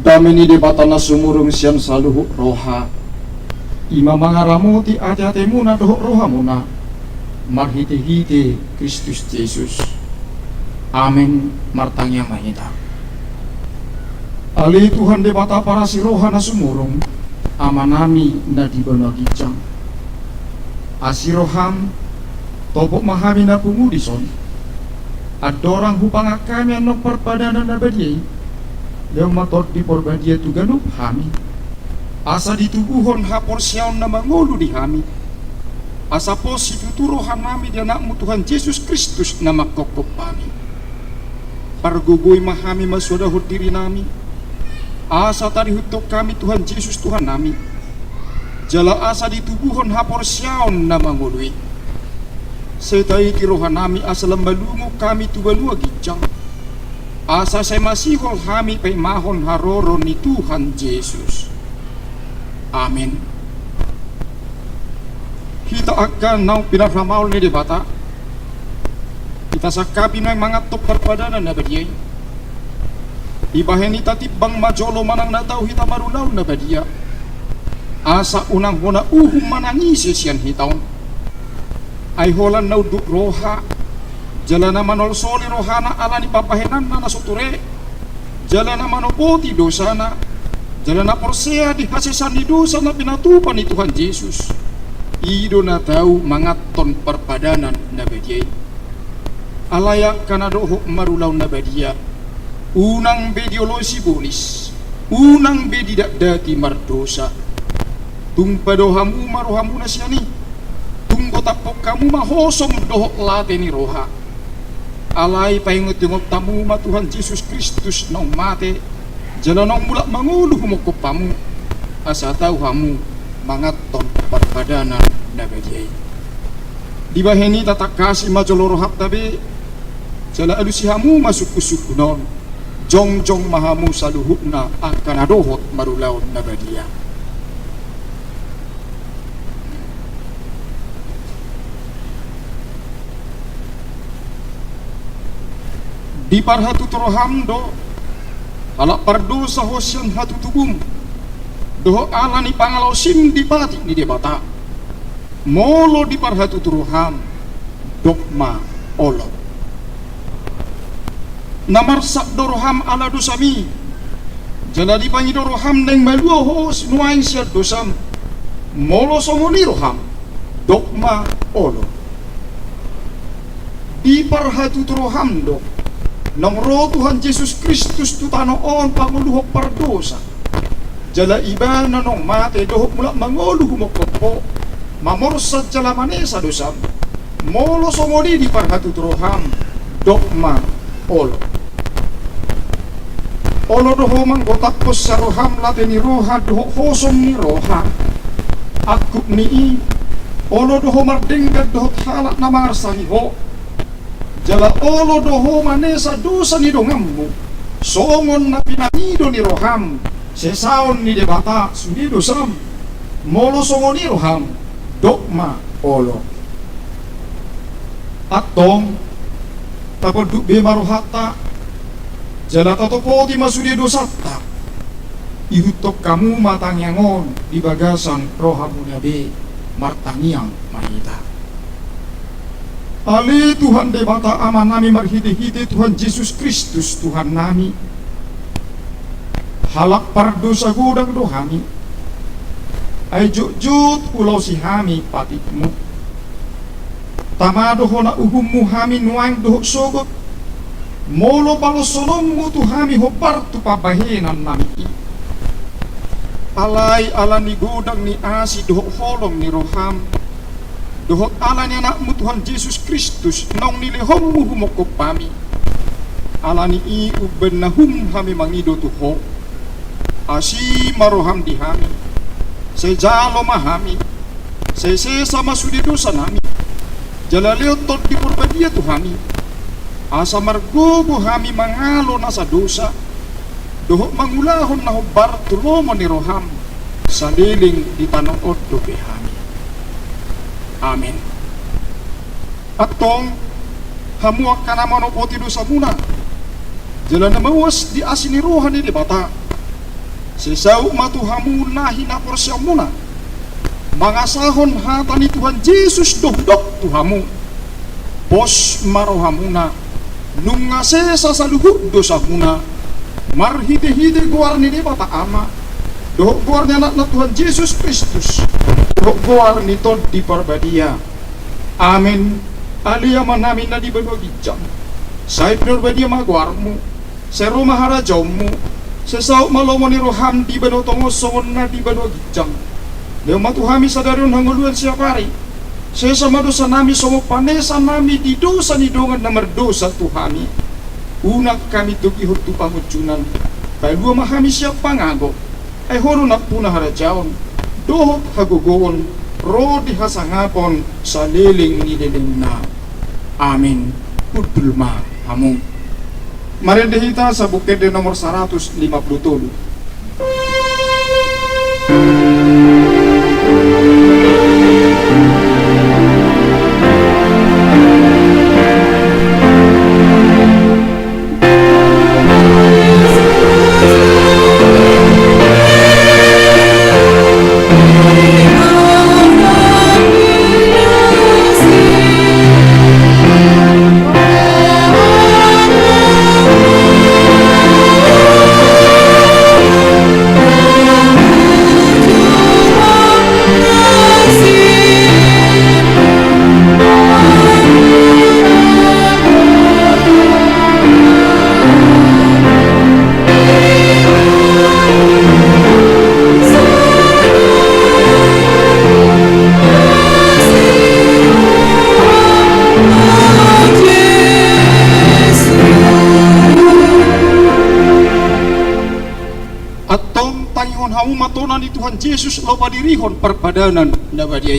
Damini debata na sumurung siyan sa luhuk roha ima mangaramu ti ati-ati muna dohok roha muna marhiti-hiti Kristus Jesus. Amin martang yang mahita. Ali Tuhan debata para si roha na sumurung amanami na di banagijang asiroham topok mahami na pumudison adorang hupang kami ang perpadanan na badiyay yang matot di porbadia tu ganup hami asa ditubuhon hapor siaon na mangulu di hami asa posi tuturohan nami di anakmu Tuhan Yesus Kristus na makokop kami pargugoy mahami masudahud diri nami asa tadi hutok kami Tuhan Yesus Tuhan nami jala asa ditubuhon hapor siaon na mangului setai tirohan nami asa lembalungu kami tu balua gijang asa saya masih hami pay mahon haroro ni Tuhan Yesus. Amin. Kita akan nau pinaramaul ni debata. Kita sakapi na mga top perpadanan na badiay. Ibahen ita tibang majolo manang nataw hita marulaw na badia. Asa unang hona manangisi siyan hitaon. Ay holan na uduk roha. Jala na manol soli rohana ala ni papahenan na nasuture. Jala na manopoti dosa na. Jala na porsea di hasisan di dosa na pinatupan ni Tuhan Yesus. Ido na tahu mangaton perpadanan na badiay. Alayak kanadoho marulaw na badia. Unang bediolosi bonis. Unang bedidak dati mardosa. Tungpadohamu marohamu na siya ni. Tungkotapok kamu mahosom doho late ni roha. Alay paingot-ingot tamu ma Tuhan Yesus Kristus nang mate jala nang mulak mangulu humukop pamu asa tahu hamu mangaton perpadanan na badiay. Di baheni tatak kasih majolo rohap tabi jala alusi hamu masuk kusukunon jong mahamu saluhukna akan adohot marulaw na badia. Di parhatu torohamdo alak pardosa hosyan hatu tubum doho ala ni pangalaw di pati ni debata molo di parhatu toroham dogma olo namarsak doroham ala dosami jala di pangi doroham neng malua hos nuaing siya dosam molo somoni roham dogma olo di parhatu toroham do Nang roh Tuhan Yesus Kristus tu tanoon panguluhok pardosa. Jala iba na nong mate dohok mula manguluh mo kopo. Mamorsad jala manesa dosam. Molo somodi di parhatutroham. Dokma olo. Olo doho manggotapos sa roham late ni roha doho hosom ni roha. Akuk ni olo doho mardenggat doho halak na marsa ni ho. Jala olo doho manesa dosa ni dongammu. Songon na pinanido ni roham. Sesaon ni debata suni dosam. Molo songon ni roham. Dokma olo. Atong tapoduk be maruhata. Jala tatopo di masudi dosata. Ihutok kamu matangyangon di bagasan rohamu nabe martangiang mahita. Ali Tuhan de mata aman nami marhide-hide Tuhan Yesus Kristus Tuhan nami. Halak pardosa gudang dohami. Ay jujut pulau si hami patitmu. Tamado na uhummu hami nuang dohok sogot. Molo palo solongmu tu hami hopar tu pabahenan nami. Alay ala ni gudang ni asi dohok holong ni roham. Dohot ala ni anakmu Tuhan Yesus Kristus nong nilihommu humokop pami. Ala ni i ubenahum hami mangido tuho. Asi maroham di hami. Sejalo mahami. Sama sudi dosa nami. Jalaleo tot di purbadia tuhami. Asa margogo hami mangalo nasa dosa. Dohot mangulahon na hobar tulomo ni roham. Saliling di tanong oddo behami. Amin. Atong hamuak ka naman o poti dosa muna. Jalan na mawas di asini rohan ni bata. Sisaw matuhamu nahi na porsya muna. Mga sahon hata ni Tuhan Yesus dohdok tuhamu. Pos marohamuna. Nung nga sesa sa luhut dosa muna. Marhide-hide guar ni bata ama. Dohok guar ni anak na Tuhan Yesus Kristus. Rokuar nito di parbadia. Amin. Aliyaman namin na di banwagidjam. Sa parbadia magwarmu. Sa rumaharajaw-mu. Sa sao malomo ni roham di banotongos songon na di banwagidjam. Leo matuhami sa daron hanguluan siya pari. Sa sama dosa nami somo panesa nami di dosa ni dongan na merdosa tuhami. Unak kami tukihot tu pangutjunan. Kaya luwa mahami siya pangago. Ay horo na punaharajaon. Dohot hagugon, ro di hasangapon sa liling ni liling na. Amin. Kudulma hamong. Marindihita sa bukid nomor 157. Matonan ni Tuhan Yesus lo padirihon perbadanan na badiay.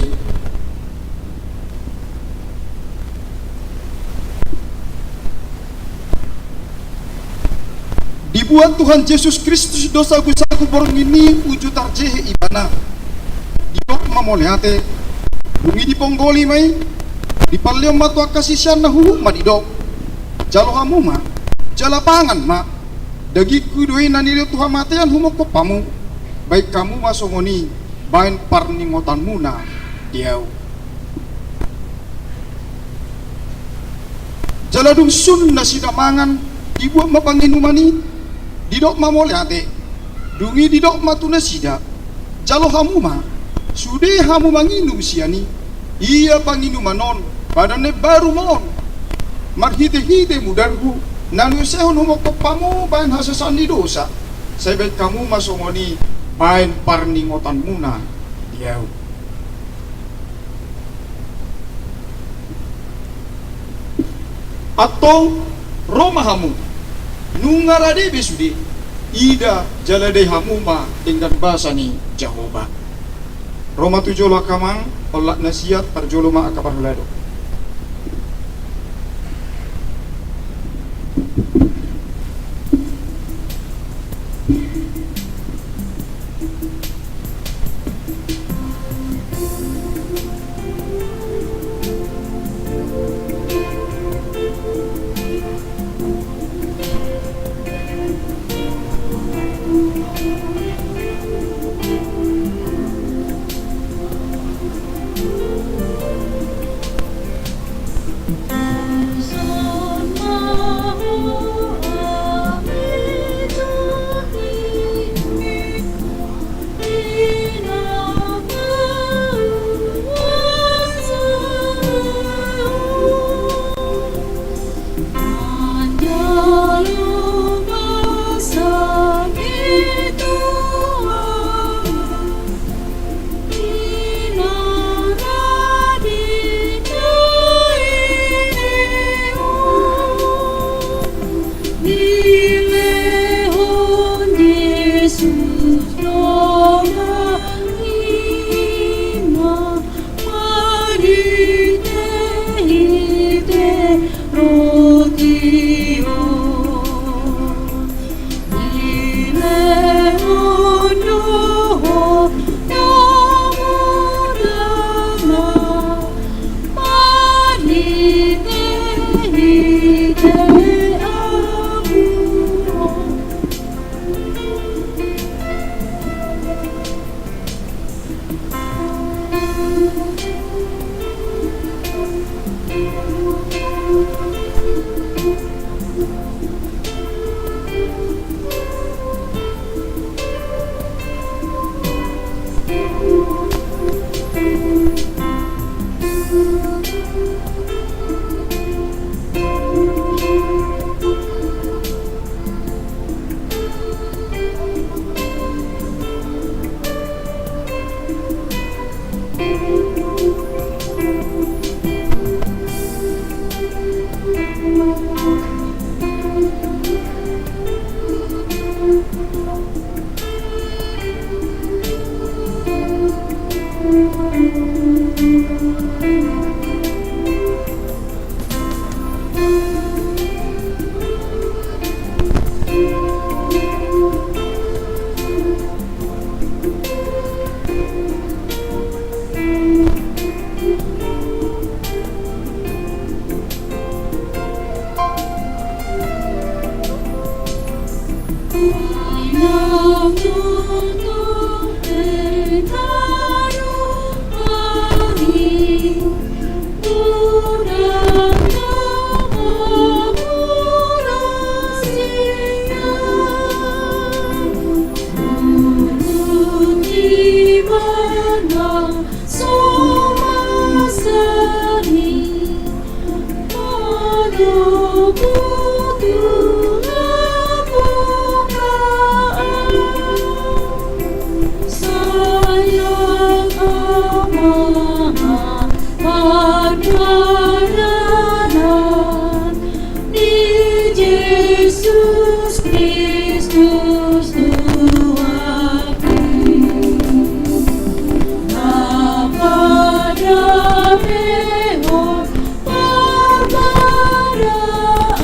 Dibuat Tuhan Yesus Kristus dosa gusaku borong ini wujud tarjehe ibana. Dibok mamoleate. Bungi diponggoli may. Dipaliam matu akasisyan na huhuk madidok. Jalo hamu ma. Jalapangan ma. Dagi kuduhin na nilio Tuhan matean humok pamu. Baik kamu masongoni bain parningotan muna diaw. Jaladung sun na sidamangan dibuat mapanginumani didok mamoleate dungi didok matuna sida jalo hamuma sude hamu manginum siani iya panginumanon badannya baru mon marhite-hite mudarhu Nanusehon humok pamu bayan hasasan ni dosa. Sebet kamu masungoni bayan parningotan muna diyaw. Atong romahamu nungarade besudi ida jalade hamuma dengan bahasa ni Jehovah. Roma 7 kamang olak nasihat parjoloma akabar lado.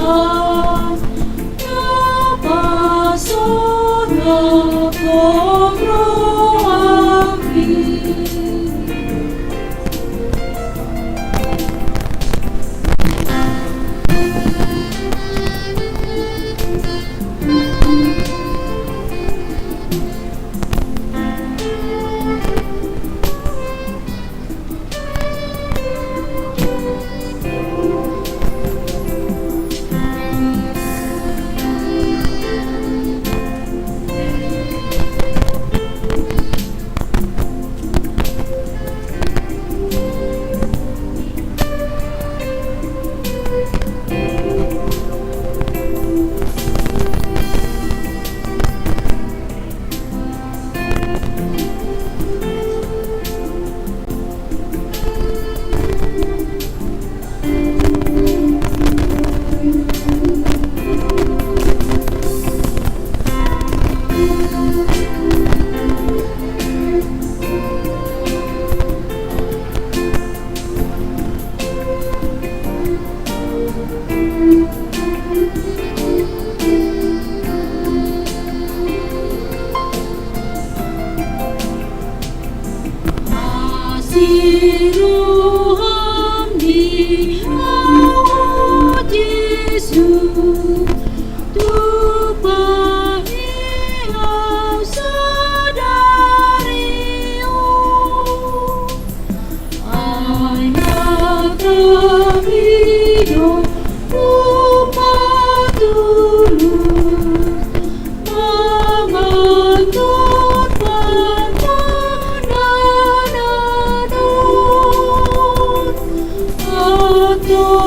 Oh Rohani awat Yesus tupahi au sadariu anak David umat tulus mengatut pantangan atau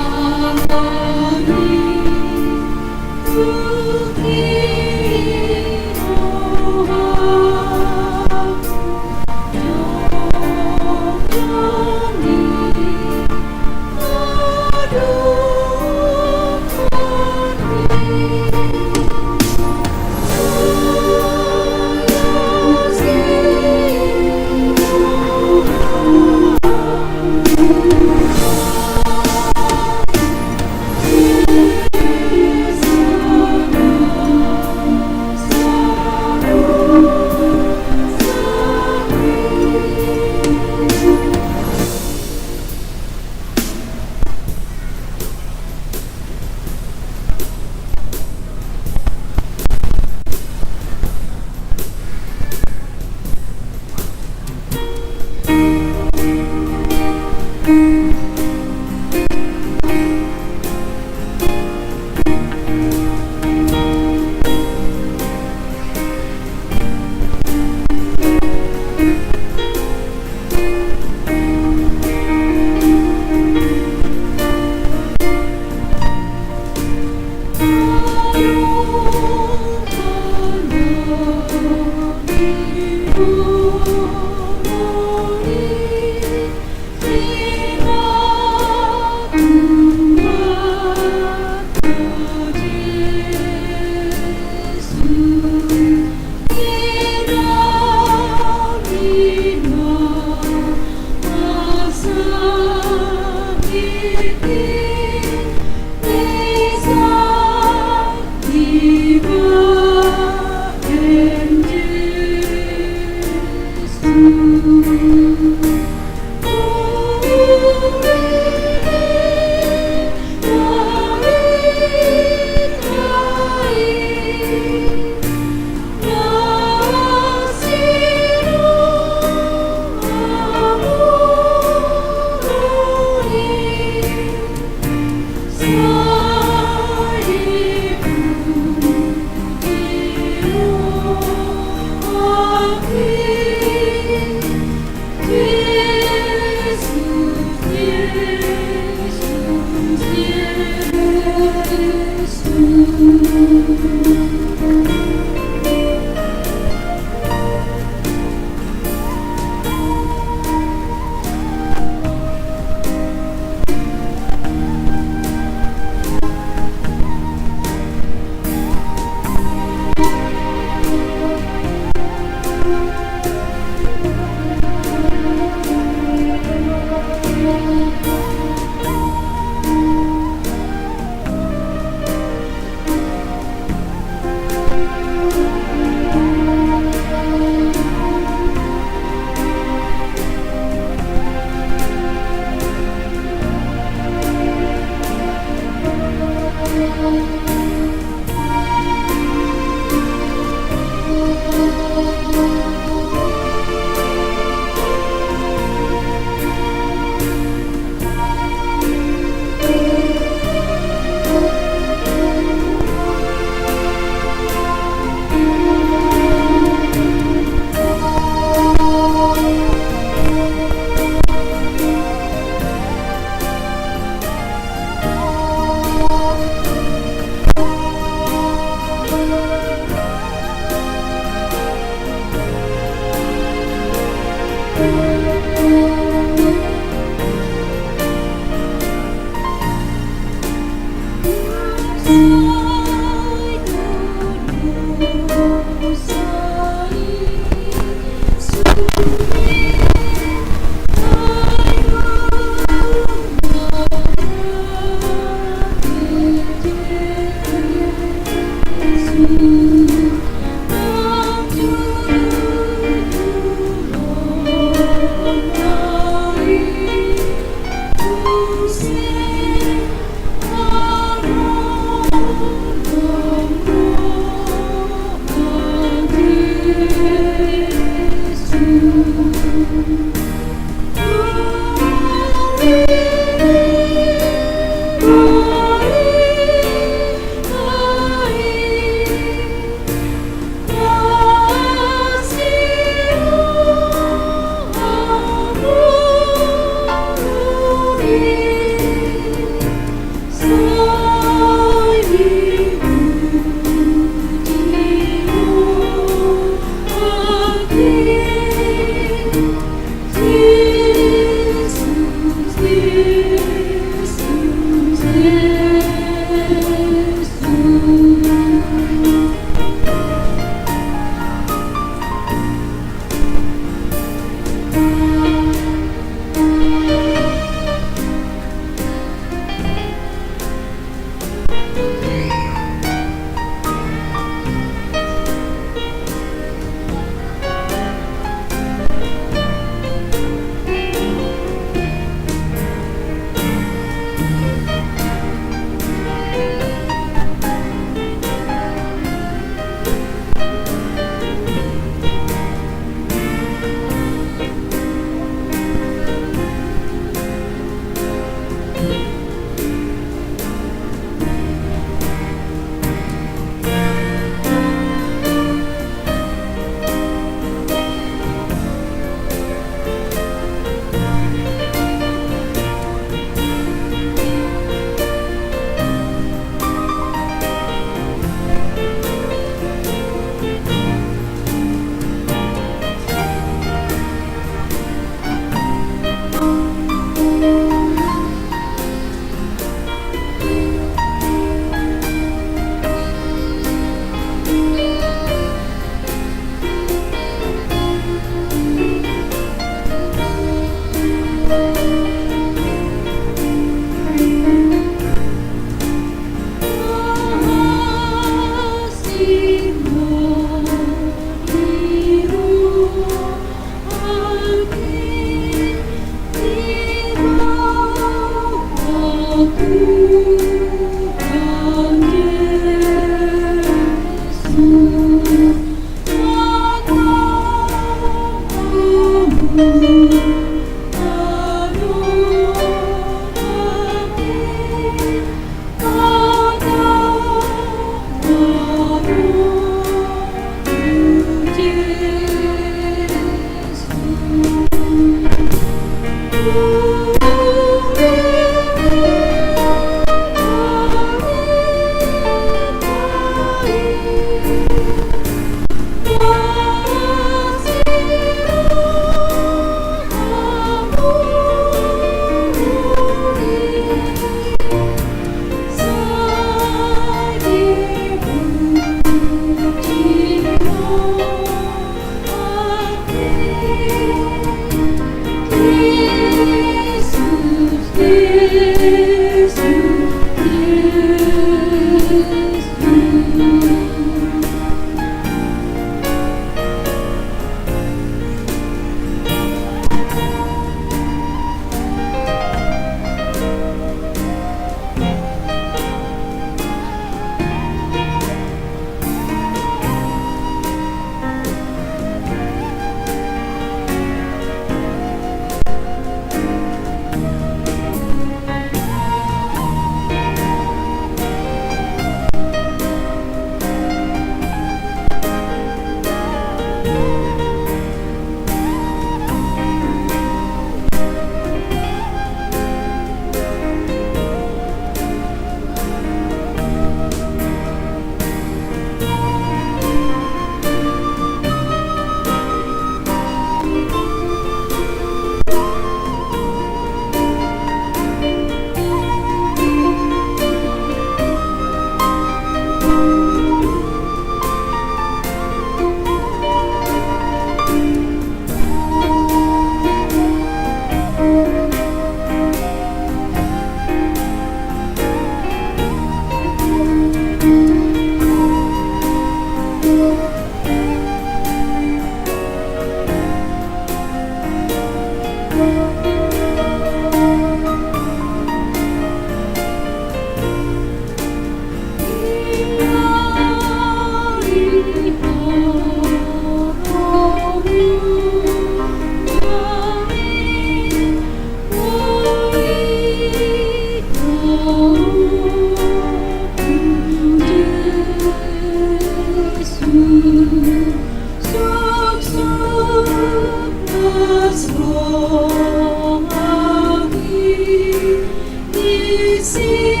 Sorry.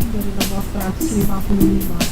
Dari nomor 155.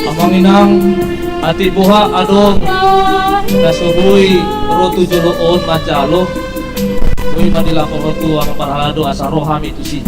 Amanginang ati buha adong nasuhuy rotu joloon macalo uy manila ko rotu ang paralado asa roham itu si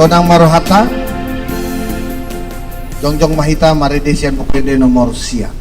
Sonang Marohata Jongjong Mahita Maridesian Bukede nomor Sia.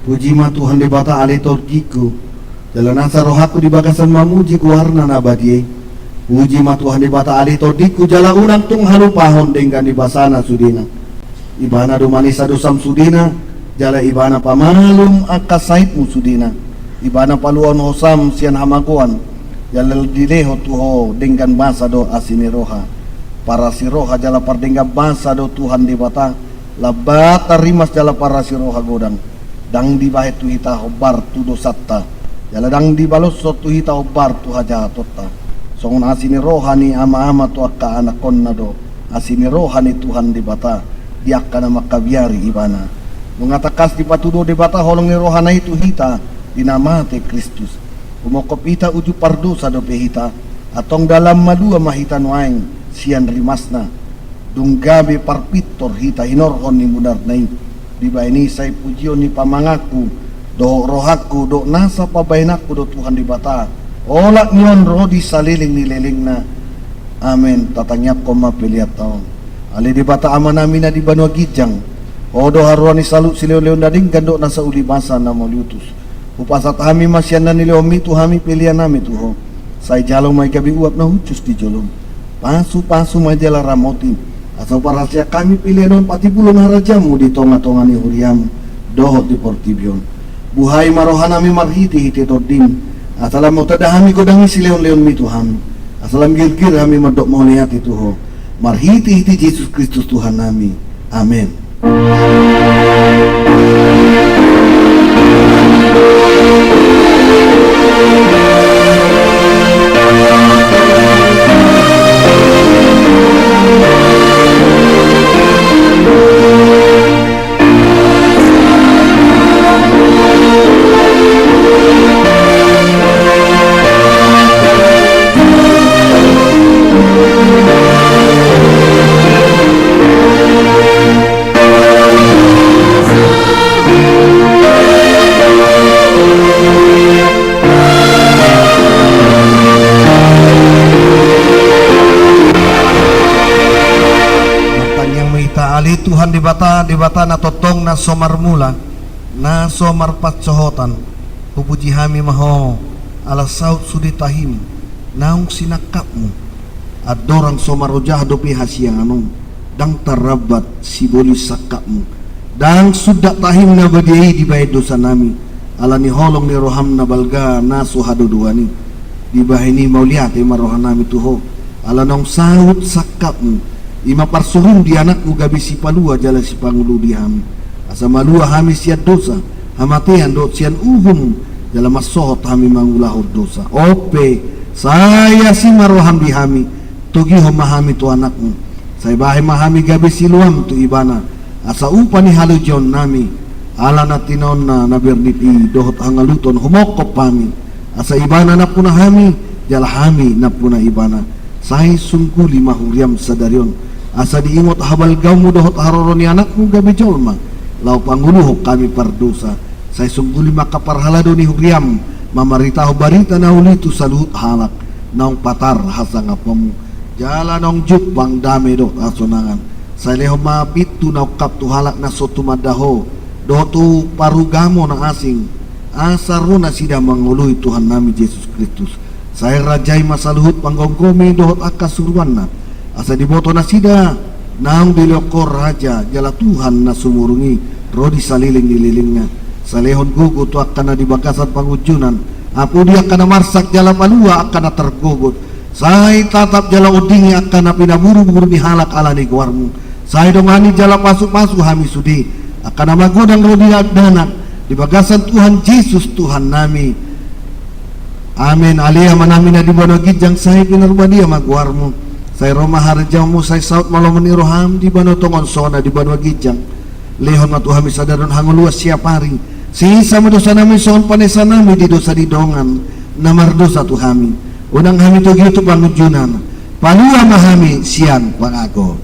Pujima Tuhan di bata ale torjiku jalan asa rohaku di bagasan mamuji ku warna nabadie. Pujima Tuhan di bata ale torjiku jala unang tung halupahon dengan di basana sudina. Ibana do manisa do sam sudina jala ibana pamalum akasaitmu sudina. Ibana paluan hosam sian hamakuan jala dileho tuho dengan basa do asini roha. Para si roha jala pardengga basa do Tuhan di bata labata rimas jala para si roha godang. Dang di bahe tu hita hobar tu dosatta jala dang di balosot tu hita hobar tu hajatotta songon asini rohani ama-ama tu akka anakon nado asini rohani Tuhan di bata di akka na makabiari ibana mengatakas di patudo di bata holong ni rohana itu hita dinamate Kristus umokop hita uju pardosa do pehita atong dalam madua mahita nuaeng sian rimasna dunggabe parpitor hita hinorhon ni munar nai di baini say pujion ni pamangaku do rohaku do nasa pabainaku do Tuhan di bata olak nyon roh di saliling ni lelingna amen tatanyap koma peliat taon ali di bata amanamina di Banua Gijang odo haruani salut sileo-leo dading gandok nasa uli basa namo liutus upasat hami masyanan ni leomi tu hami pilihan nami tuho say jalong may gabi uap na hucus di jolong pasu-pasu majala ramoti atau para sia kami pilihan pati bulun harajamu di tonga-tonga ni huriam dohot di portibion buhay marohana mi marhiti hiti tordin asalam mutadahami kodangi sileon-leon mi Tuhan asalam gilgir hami madok mauliati tuho marhiti hiti Yesus Kristus Tuhan nami amin. Tuhan di bata na totong na somar mula na somar patsohotan pupuji hami maho ala saut sudi tahim naung sinakapmu adorang somar ojah dopi hasiang anong dang tarabat si boli sakapmu dang sudak tahim na badiai di bayi dosa nami ala ni holong ni roham na balga na suhado duani di bayi ni mauliate marohan nami tuho ala nong saut sakapmu ima parsuhum di anakmu gabi si palua jala si pangulu di hami asa malua hami siat dosa hamatean dot sian uhum jala masohot hami mangulahur dosa ope saya si maroham di hami togi homahami tu anakmu saya bahe mahami gabi si luam tu ibana asa upani halu jon nami
ala na tinon na naberniti dohot hangaluton humokop pami asa ibana na puna hami jala hami na puna ibana say sungkuli mahuriam sadarion asa diingot habal gawmu dohot haroron ni anakmu gabi jolma lau panguluhok kami pardosa say sungkuli makaparhalado ni huriam mamaritaho barita na ulitu sa luhut halak naong patar hasa ngapamu jala nong juk bang dame do asonangan say leho mapitu na ukap tu halak na sotu madaho dotu parugamo na asing asaro na sida mangului Tuhan nami Yesus Kristus saya rajai masaluhut panggongkomi dohot akasuruan na asa diboto na sida naong dilokor raja jala Tuhan na sumurungi rodi saliling dililingnya salehon gugut tu akan na dibagasan pangujunan apu dia akan na marsak jala palua akan na tergugut saya tatap jala udingi akan na pinaburu-buru ni halak ala ni guarmu saya dongani jala pasuk-pasuk hami sudi akan nama godang rodi danak di bagasan Tuhan Yesus Tuhan nami amin aliyah manami na di bano gijang saya pinarba dia maguarmu saya roma harjamu saya saut malomani roham di bano tongon sona di bano gijang lehon na Tuhan misadaron hanguluas siapari sisa mo dosa nami soon panesa nami di dosa di dongan namardosa Tuhami unang hami to gitu pangujunan palua mahami sian pangago.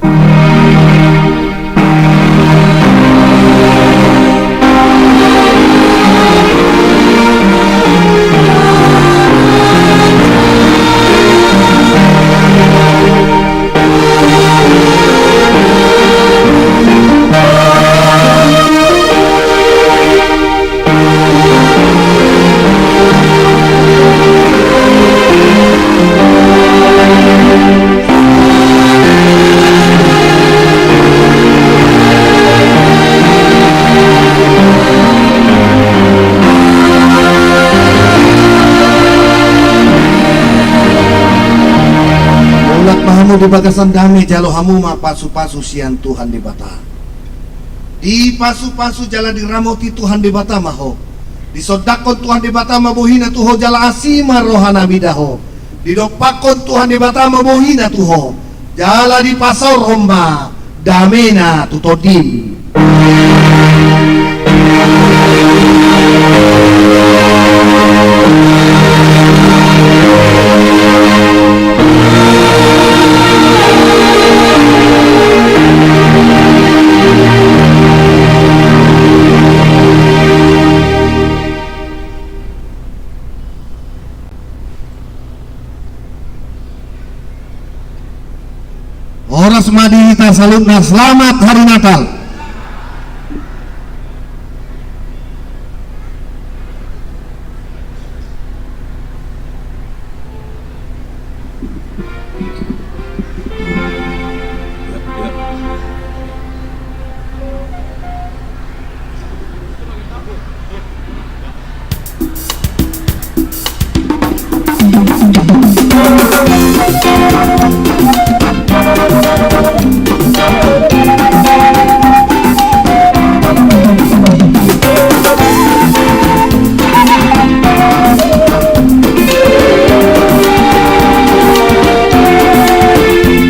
Di bagasan dami jalo hamu ma pasu-pasu sian Tuhan di bata di pasu-pasu jala diramoti Tuhan di bata maho di sodakon Tuhan di bata mabuhina tuho jala asima rohana bidaho di dopakon Tuhan di bata mabuhina tuho jala di pasor romba damena tutodim. Oras madihita salutna selamat hari Natal.